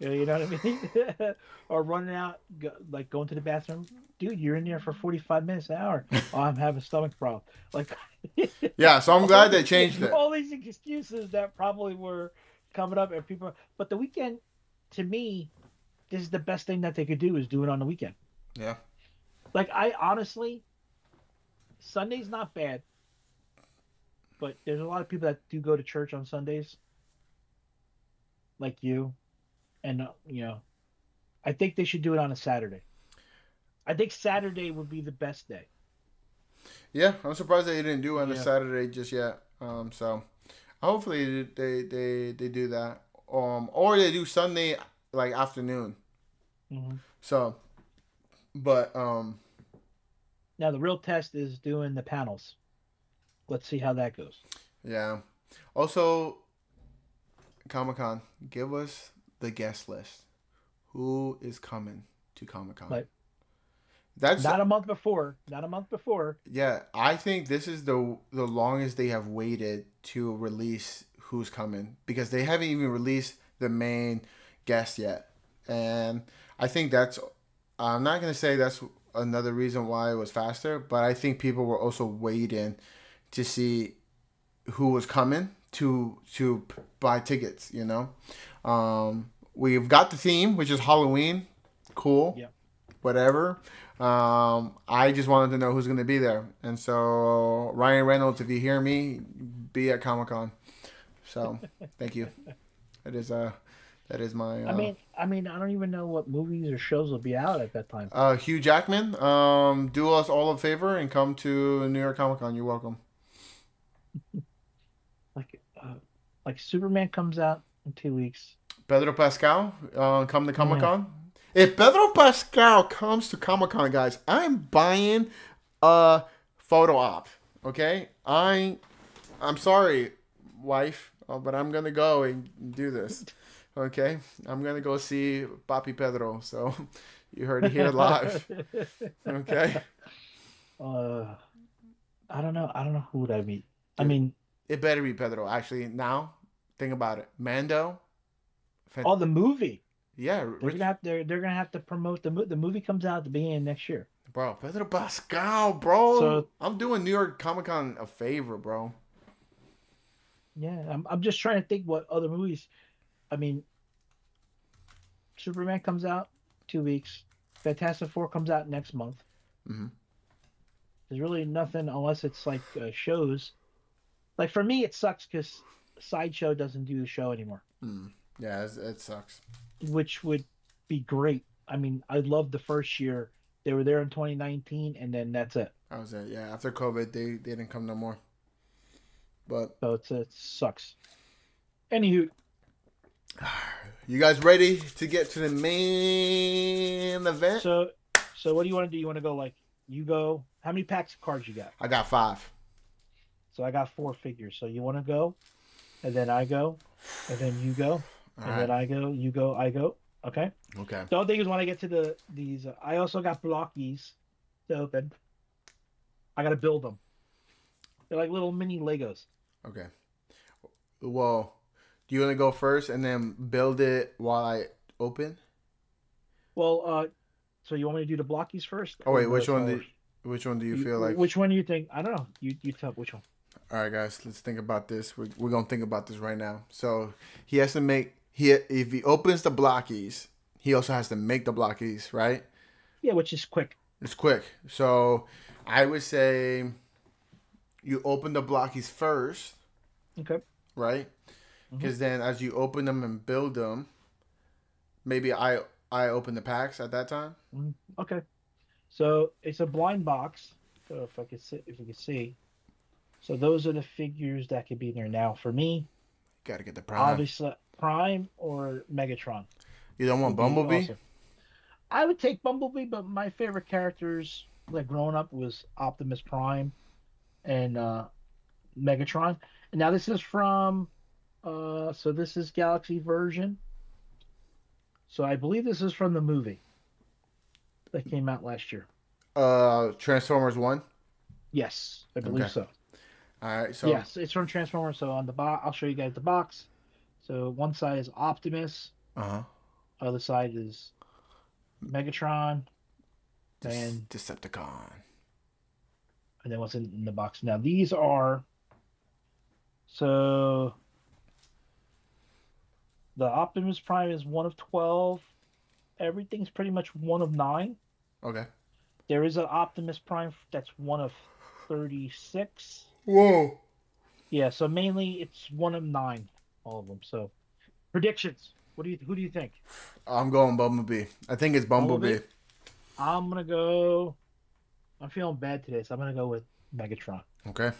You know what I mean? Or running out, going to the bathroom. Dude, you're in there for 45 minutes, an hour. Oh, I'm having a stomach problem. Like, yeah, so I'm glad they changed it. All these excuses that probably were coming up, and people. But the weekend, to me, this is the best thing that they could do is do it on the weekend. Yeah. Like, I honestly, Sunday's not bad, but there's a lot of people that do go to church on Sundays, like you, and I think they should do it on a Saturday. I think Saturday would be the best day. Yeah, I'm surprised they didn't do it on a Saturday just yet. So hopefully they do that. Or they do Sunday like afternoon. Mm-hmm. So, but now the real test is doing the panels. Let's see how that goes. Yeah. Also, Comic-Con, give us the guest list. Who is coming to Comic-Con? Like, that's not a month before. Not a month before. Yeah, I think this is the longest they have waited to release who's coming, because they haven't even released the main guest yet. And I think I'm not going to say that's another reason why it was faster, but I think people were also waiting to see who was coming to buy tickets, We've got the theme, which is Halloween. Cool. Yeah. Whatever. I just wanted to know who's going to be there. And so, Ryan Reynolds, if you hear me, be at Comic-Con. So, thank you. That is my... I mean, I don't even know what movies or shows will be out at that time. Hugh Jackman, do us all a favor and come to New York Comic-Con. You're welcome. Like Superman comes out in 2 weeks. Pedro Pascal, come to Comic-Con. Yeah. If Pedro Pascal comes to Comic-Con, guys, I'm buying a photo op. Okay? I'm sorry, wife, but I'm going to go and do this. Okay? I'm going to go see Papi Pedro. So you heard it here live. Okay? I don't know who would I meet. I mean, it better be Pedro. Actually, now think about it. Mando. Oh, the movie. Yeah, they're gonna have to promote the movie. The movie comes out at the beginning of next year. Bro, Pedro Pascal, bro. So I'm doing New York Comic-Con a favor, bro. Yeah, I'm just trying to think what other movies. I mean, Superman comes out 2 weeks. Fantastic Four comes out next month. Mm-hmm. There's really nothing unless it's like shows. Like for me, it sucks because Sideshow doesn't do the show anymore. Yeah, it sucks. which would be great. I mean, I love the first year. They were there in 2019, and then that's it. That was it. Yeah, after COVID, they didn't come no more. But So it sucks. Anywho, you guys ready to get to the main event? so what do you want to do? You want to go like you go? How many packs of cards you got? I got 5. So I got 4 figures. So you want to go, and then I go, and then you go, and then I go, you go, I go. Okay. Okay. The other thing is when I get to these, I also got blockies to open. I got to build them. They're like little mini Legos. Okay. Well, do you want to go first and then build it while I open? Well, so you want me to do the blockies first? Oh wait, which one do you feel like? Which one do you think? I don't know. You tell which one. All right, guys, let's think about this. We're gonna think about this right now. So he has to make if he opens the blockies, he also has to make the blockies, right? Yeah, which is quick. It's quick. So I would say you open the blockies first. Okay. Right? Because then as you open them and build them, maybe I open the packs at that time. Okay. So it's a blind box. So if you can see. So those are the figures that could be there now. For me, Gotta get the Prime. obviously Prime or Megatron. You don't want Bumblebee? Awesome. I would take Bumblebee, but my favorite characters, like growing up, was Optimus Prime and Megatron. And now this is from, so this is Galaxy version. So I believe this is from the movie that came out last year. Transformers 1? Yes, I believe so. All right, so yes, it's from Transformers. So on the box, I'll show you guys the box. So one side is Optimus. Other side is Megatron. And Decepticon. And then what's in the box. Now these are, so the Optimus Prime is 1 of 12. Everything's pretty much 1 of 9. Okay. There is an Optimus Prime that's 1 of 36. Whoa. Yeah, so mainly it's 1 of 9, all of them. So predictions. Who do you think? I'm going Bumblebee. I think it's Bumblebee. I'm gonna go. I'm feeling bad today, so I'm gonna go with Megatron. Okay.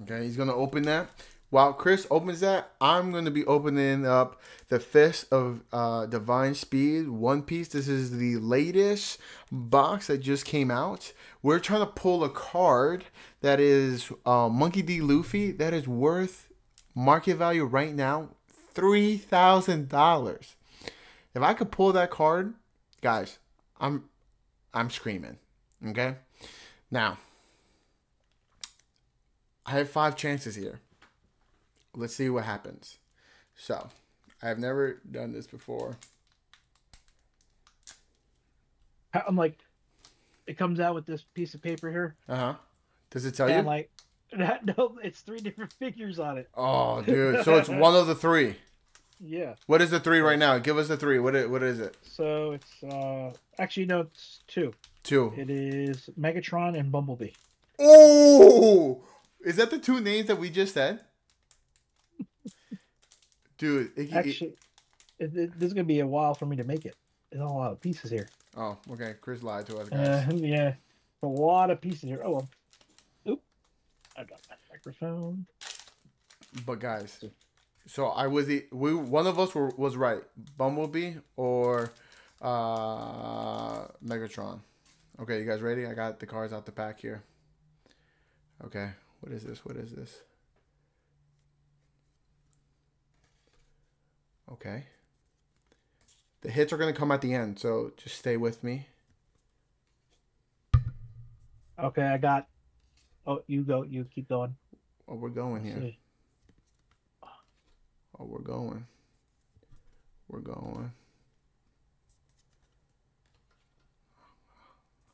Okay, he's gonna open that. While Chris opens that, I'm gonna be opening up the Fist of Divine Speed One Piece. This is the latest box that just came out. We're trying to pull a card that is Monkey D. Luffy that is worth market value right now $3,000. If I could pull that card, guys, I'm screaming. Okay. Now, I have 5 chances here. Let's see what happens. So, I've never done this before. I'm like, it comes out with this piece of paper here. Does it tell you? I'm like, no, it's 3 different figures on it. Oh, dude. So it's one of the 3. Yeah. What is the 3 right now? Give us the 3. What is it? So it's actually no, it's 2. 2. It is Megatron and Bumblebee. Oh, is that the 2 names that we just said? Dude, actually, this is gonna be a while for me to make it. There's a lot of pieces here. Oh, okay. Chris lied to us, guys. Yeah, a lot of pieces here. Oh well. Oop, I got my microphone. But guys, so one of us was right. Bumblebee or Megatron. Okay, you guys ready? I got the cards out the pack here. Okay, what is this? Okay. The hits are going to come at the end, so just stay with me. Okay, I got... Oh, you go. You keep going. Oh, we're going here. Oh, we're going.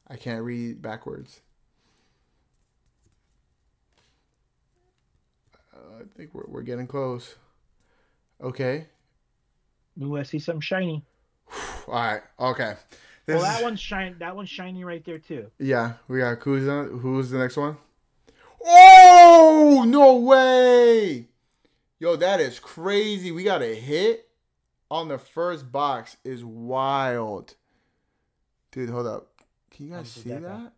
I can't read backwards. I think we're getting close. Okay. Ooh, I see something shiny. All right. Okay. Well, that one's shiny. That one's shiny right there too. Yeah, we got who's the next one? Oh, no way! Yo, that is crazy. We got a hit. on the first box is wild. Dude, hold up. Can you guys see that?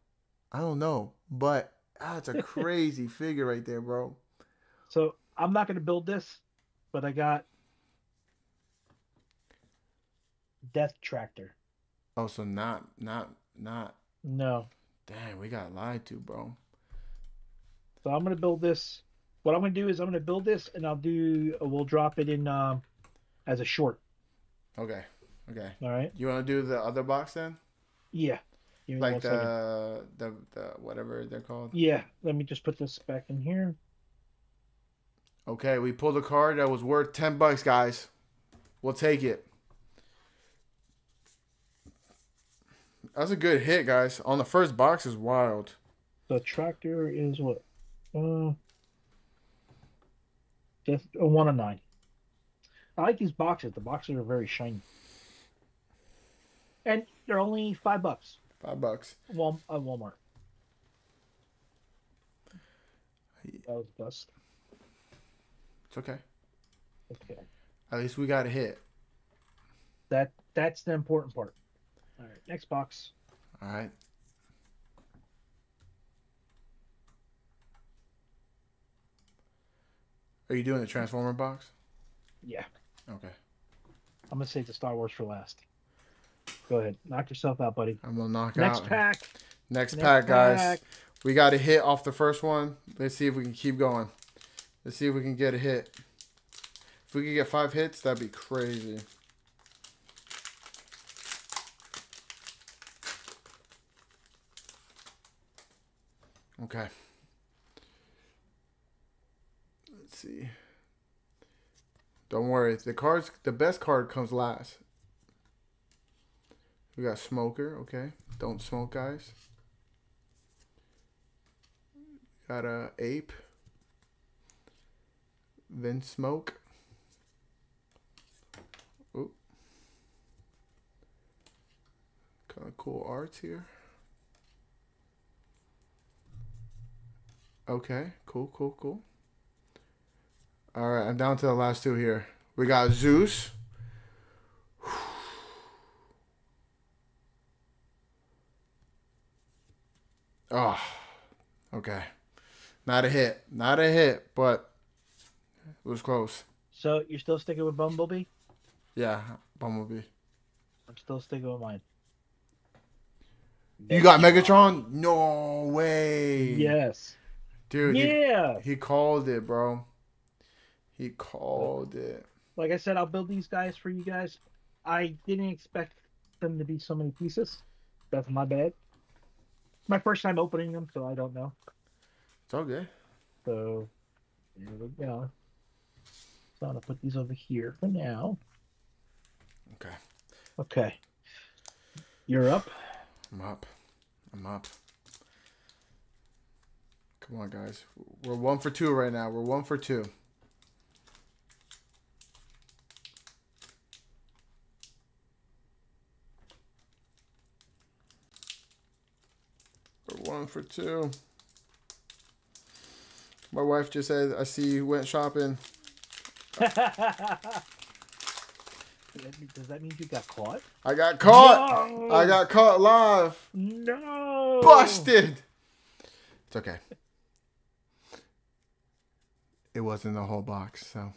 I don't know, but that's a crazy figure right there, bro. So I'm not going to build this, but I got Death Tractor. Oh, so not. No. Damn, we got lied to, bro. So I'm going to build this. What I'm going to do is I'm going to build this, and we'll drop it in as a short. Okay. Okay. All right. You want to do the other box then? Yeah. Like the whatever they're called. Yeah. Let me just put this back in here. Okay, we pulled a card that was worth $10, guys. We'll take it. That's a good hit, guys. On the first box is wild. The tractor is what? Just a 1 of 9. I like these boxes. The boxes are very shiny, and they're only $5. $5. At Walmart. That was best. It's okay. Okay. At least we got a hit. That's the important part. All right, next box. All right. Are you doing the Transformer box? Yeah. Okay. I'm gonna save the Star Wars for last. Go ahead, knock yourself out, buddy. I'm gonna knock Next out. pack. Next pack, guys. We got a hit off the first one. Let's see if we can keep going. Let's see if we can get a hit. If we could get 5 hits, that'd be crazy. Okay. Let's see. Don't worry. The best card comes last. We got Smoker. Okay. Don't smoke, guys. Got a Ape. Then Smoke. Oop. Kind of cool arts here. Okay, cool. All right, I'm down to the last 2 here. We got Zeus. Oh, okay. Not a hit, but it was close. So you're still sticking with Bumblebee? Yeah, Bumblebee. I'm still sticking with mine. You got Megatron? No way. Yes. Dude, yeah. He called it, bro. He called it. Like I said, I'll build these guys for you guys. I didn't expect them to be so many pieces. That's my bad. My first time opening them, so I don't know. It's all good. So, here we go. So I'm going to put these over here for now. Okay. Okay. You're up. I'm up. Come on, guys. We're 1 for 2 right now. We're 1 for 2. We're 1 for 2. My wife just said, I see you went shopping. Does that mean you got caught? I got caught. No! I got caught live. No. Busted. It's okay. It wasn't the whole box, so.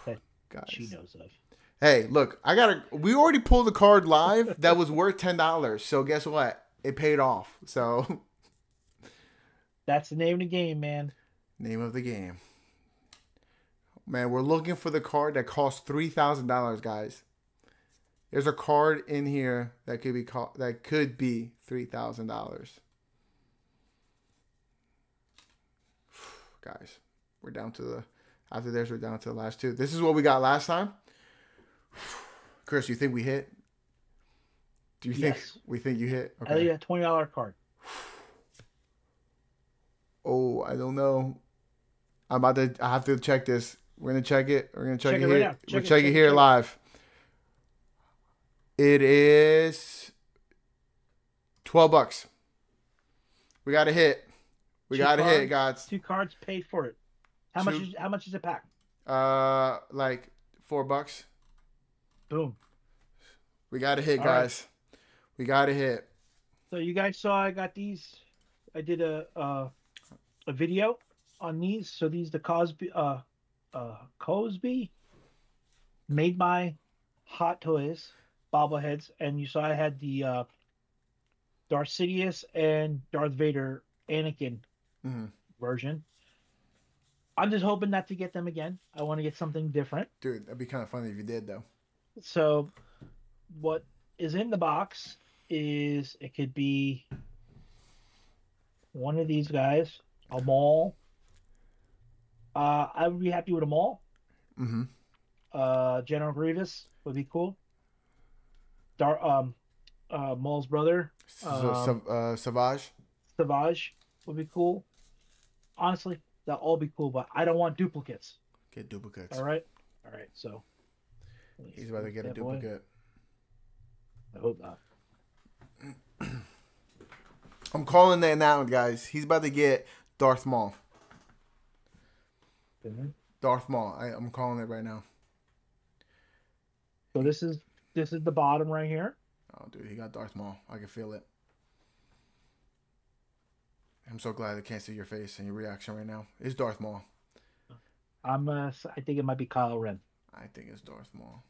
That guys. She knows of. Hey, look, we already pulled a card live that was worth $10. So guess what? It paid off. So. That's the name of the game, man. Name of the game. Man, we're looking for the card that costs $3,000, guys. There's a card in here that could be $3,000. Guys, we're down to after this, we're down to the last 2. This is what we got last time. Chris, you think we hit? Do you think we think you hit? Okay. I think a $20 card. Oh, I don't know. I have to check this. We're gonna check it. We're gonna check it here. Right We'll check it here live. It is $12. We got a hit. We got a hit, guys. 2 cards paid for it. How much is a pack? Like $4. Boom. We got a hit, All right. guys. We got a hit. So you guys saw I got these. I did a video on these. So these the Cosby made by Hot Toys bobbleheads, and you saw I had the Darth Sidious and Darth Vader Anakin Mm-hmm. version. I'm just hoping not to get them again. I want to get something different. Dude, that'd be kind of funny if you did, though. So what is in the box is it could be one of these guys, a Maul. I would be happy with a Maul. Mm-hmm. General Grievous would be cool. Maul's brother, Savage. Savage would be cool. Honestly, they'll all be cool, but I don't want duplicates. Get duplicates. All right. So He's about to get a duplicate. I hope not. I'm calling that now, guys. He's about to get Darth Maul. Mm-hmm. Darth Maul. I'm calling it right now. So this is the bottom right here. Oh, dude, he got Darth Maul. I can feel it. I'm so glad I can't see your face and your reaction right now. It's Darth Maul. I think it might be Kylo Ren. I think it's Darth Maul.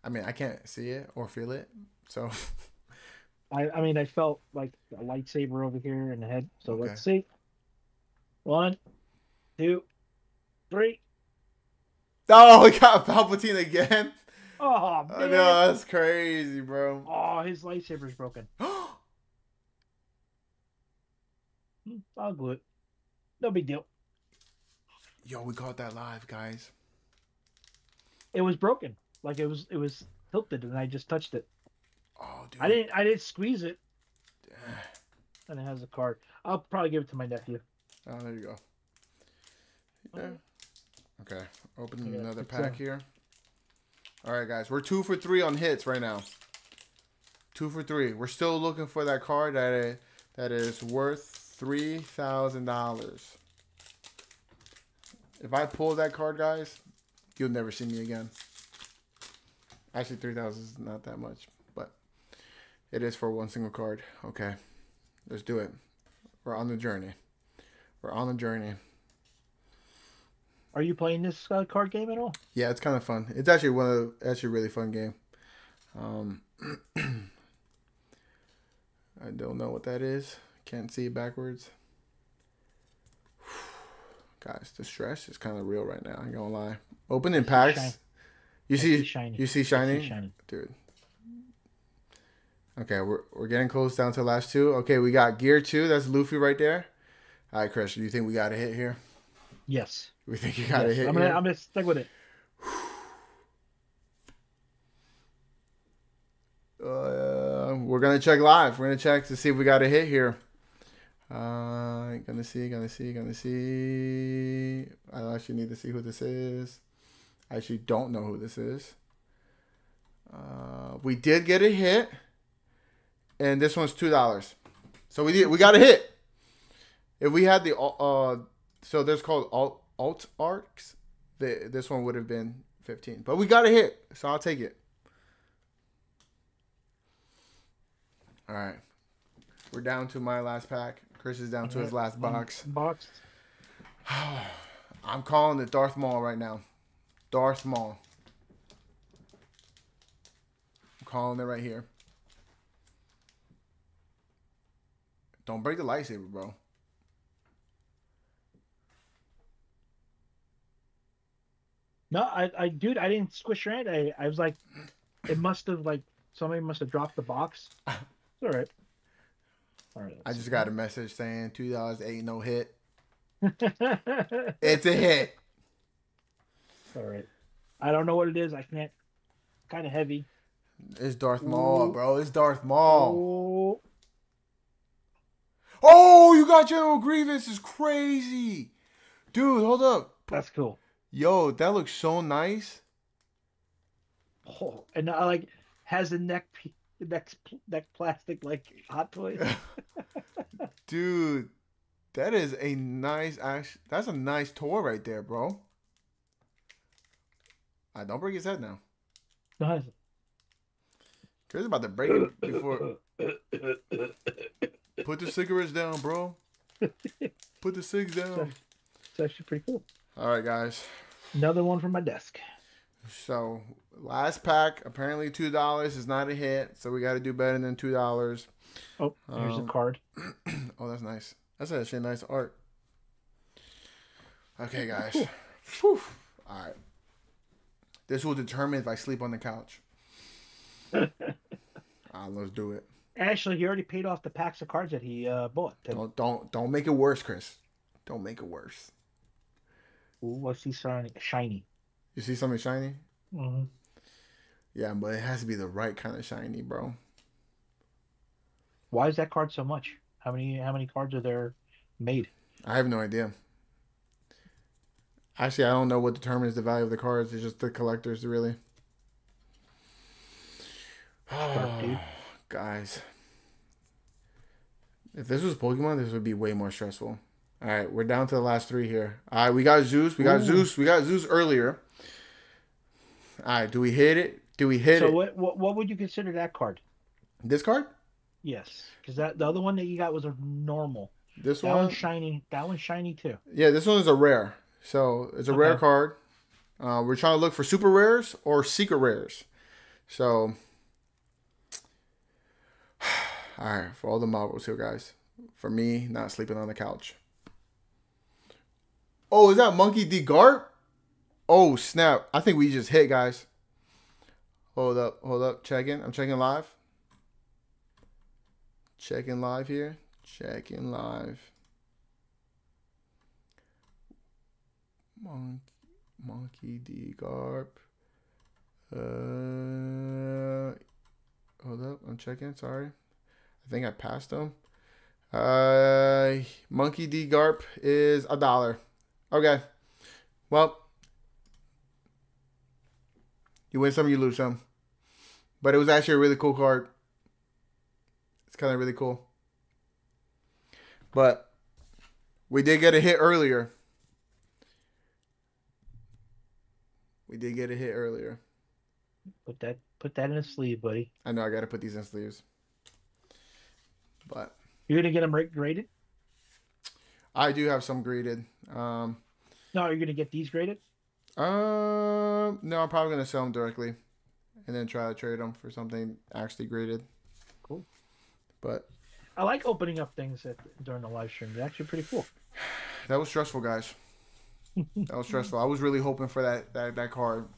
I mean, I can't see it or feel it, so. I mean, I felt like a lightsaber over here in the head. So Okay. Let's see. 1, 2, 3. Oh, we got Palpatine again. Oh man! No, that's crazy, bro. Oh, his lightsaber's broken. I'll glue it. No big deal. Yo, we caught that live, guys. It was broken. Like it was tilted, and I just touched it. Oh, dude. I didn't squeeze it. And it has a card. I'll probably give it to my nephew. Oh, there you go. Yeah. Okay. Open Yeah, another it's, pack here. All right, guys. We're 2 for 3 on hits right now. 2 for 3. We're still looking for that card that is worth $3,000. If I pull that card, guys, you'll never see me again. Actually, 3,000 is not that much, but it is for one single card. Okay. Let's do it. We're on the journey. We're on the journey. Are you playing this card game at all? Yeah, it's kind of fun. It's actually a really fun game. I don't know what that is. Can't see it backwards. Guys, the stress is kind of real right now. I ain't gonna lie. Open in packs. You see shiny. You see shiny? Dude. Okay, we're getting close down to the last 2. Okay, we got Gear 2. That's Luffy right there. All right, Chris, do you think we got a hit here? Yes. We think you got a hit I'm here? gonna stick with it. We're gonna check live. We're gonna check to see if we got a hit here. Gonna see. I actually need to see who this is. I actually don't know who this is. We did get a hit, and this one's $2. So we got a hit. If we had the so there's called alt arcs. This one would have been 15, but we got a hit, so I'll take it. All right, we're down to my last pack. Chris is down to his last box. I'm calling it Darth Maul right now. Darth Maul. I'm calling it right here. Don't break the lightsaber, bro. No, dude, I didn't squish your hand. I was like, it must have somebody must have dropped the box. It's all right. All right. I just got a message saying $2 ain't no hit. It's a hit. All right. I don't know what it is. I can't. Kind of heavy. It's Darth Maul, bro. It's Darth Maul. Oh, you got General Grievous. It's crazy. Dude, hold up. That's cool. Yo, that looks so nice. Oh, and I has a neck plastic like Hot Toys. Dude, that is a nice that's a nice toy right there, bro. Don't break his head now. No, Chris is about to break it before. Put the cigarettes down, bro. Put the cigs down. It's actually pretty cool. All right, guys. Another one from my desk. So, last pack. Apparently, $2 is not a hit. So, we got to do better than $2. Oh, here's a card. Oh, that's nice. That's actually nice art. Okay, guys. Whew. All right. This will determine if I sleep on the couch. Let's do it. Actually, he already paid off the packs of cards that he bought. Don't make it worse, Chris. Don't make it worse. Ooh, what's he shiny? You see something shiny? Mm-hmm. Yeah, but it has to be the right kind of shiny, bro. Why is that card so much? How many cards are there made? I have no idea. Actually, I don't know what determines the value of the cards. It's just the collectors, really. Oh, guys. If this was Pokemon, this would be way more stressful. All right, we're down to the last 3 here. All right, we got Zeus. We got Zeus. We got Zeus earlier. All right, do we hit it? Do we hit it? So what would you consider that card? This card? Yes, because the other one that you got was a normal. This that one? one's shiny. That one's shiny too. Yeah, this one is a rare. So it's a rare card. We're trying to look for super rares or secret rares. So, all right, for all the marbles here, guys. For me, not sleeping on the couch. Oh, is that Monkey D. Garp? Oh, snap. I think we just hit, guys. Hold up. Checking. I'm checking live. Checking live here. Checking live. Monkey D. Garp. Hold up. I'm checking. Sorry. I think I passed him. Monkey D. Garp is $1. Okay. Well, you win some, you lose some. But it was actually a really cool card. It's kind of really cool. But we did get a hit earlier. Put that in a sleeve, buddy. I know I got to put these in sleeves. But you're gonna get them graded? I do have some graded. No, you're gonna get these graded? No, I'm probably gonna sell them directly, and then try to trade them for something actually graded. Cool. But I like opening up things during the live stream. It's actually pretty cool. That was stressful, guys. That was stressful. I was really hoping for that card.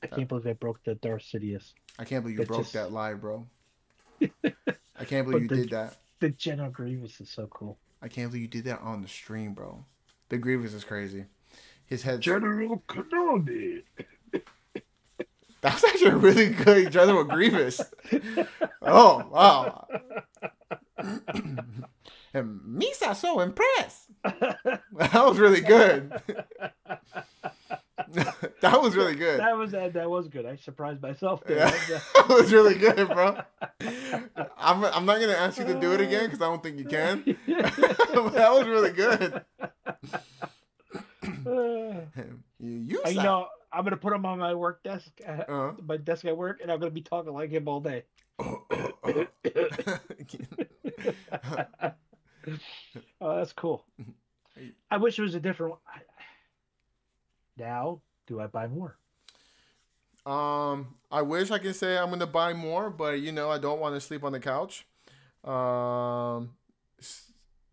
I can't believe I broke the Darth Sidious. I can't believe you broke that live, bro. I can't believe you did that. The General Grievous is so cool. I can't believe you did that on the stream, bro. The Grievous is crazy. His head. General Kenobi. That was actually a really good General Grievous. Oh, wow. And Misa so impressed. That was really good. That was really good. That was good. I surprised myself there. Yeah. That was really good, bro. I'm not gonna ask you to do it again because I don't think you can. But that was really good. You know, I'm gonna put him on my work desk, my desk at work, and I'm gonna be talking like him all day. Oh, that's cool. I wish it was a different one. Now, do I buy more? I wish I could say I'm gonna buy more, but I don't want to sleep on the couch. Well,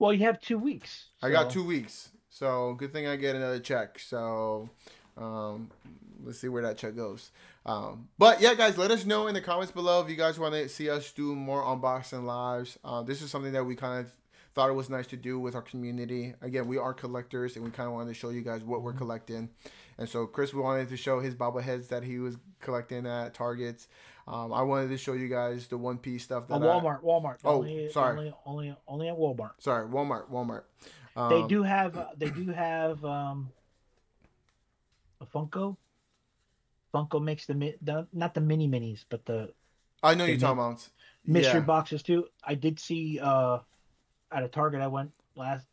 you have 2 weeks. So. I got 2 weeks, so good thing I get another check. So, let's see where that check goes. But yeah, guys, let us know in the comments below if you guys want to see us do more unboxing lives. This is something that we kind of thought it was nice to do with our community. Again, we are collectors, and we kind of wanted to show you guys what we're collecting. And so Chris wanted to show his bobbleheads that he was collecting at Targets. I wanted to show you guys the One Piece stuff. That Walmart. Oh, sorry. Only at Walmart. Sorry, Walmart. They do have a Funko. Funko makes not the mini minis, but the. I know you're talking about mystery boxes too. I did see at a Target I went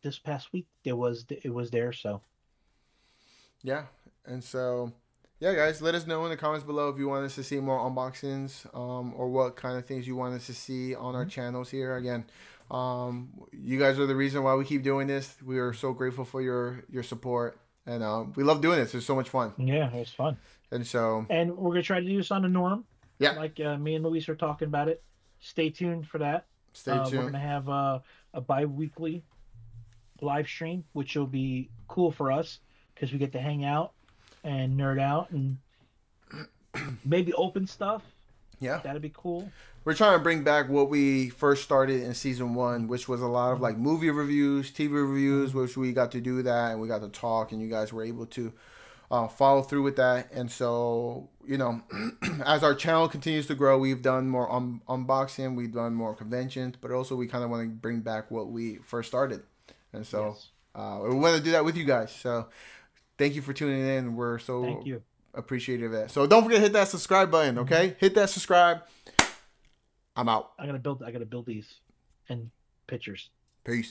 this past week. It was there, so. Yeah, and so yeah, guys, let us know in the comments below if you want us to see more unboxings, or what kind of things you want us to see on our channels here. Again, you guys are the reason why we keep doing this. We are so grateful for your support, and we love doing this. It's so much fun. Yeah, it was fun. And so, And we're gonna try to do this on the norm, yeah, like me and Luis are talking about it. Stay tuned for that. stay We're tuned. gonna have a bi-weekly live stream, which will be cool for us because we get to hang out and nerd out and maybe open stuff. Yeah. That'd be cool. We're trying to bring back what we first started in season 1, which was a lot of like movie reviews, TV reviews, which we got to do that and we got to talk, and you guys were able to follow through with that. And so, you know, as our channel continues to grow, we've done more unboxing, we've done more conventions, but also we kind of want to bring back what we first started. And so Yes. we want to do that with you guys. So thank you for tuning in. We're so Thank you. appreciative of that. So don't forget to hit that subscribe button, okay? Hit that subscribe. I'm out. I gotta build these and pictures. Peace.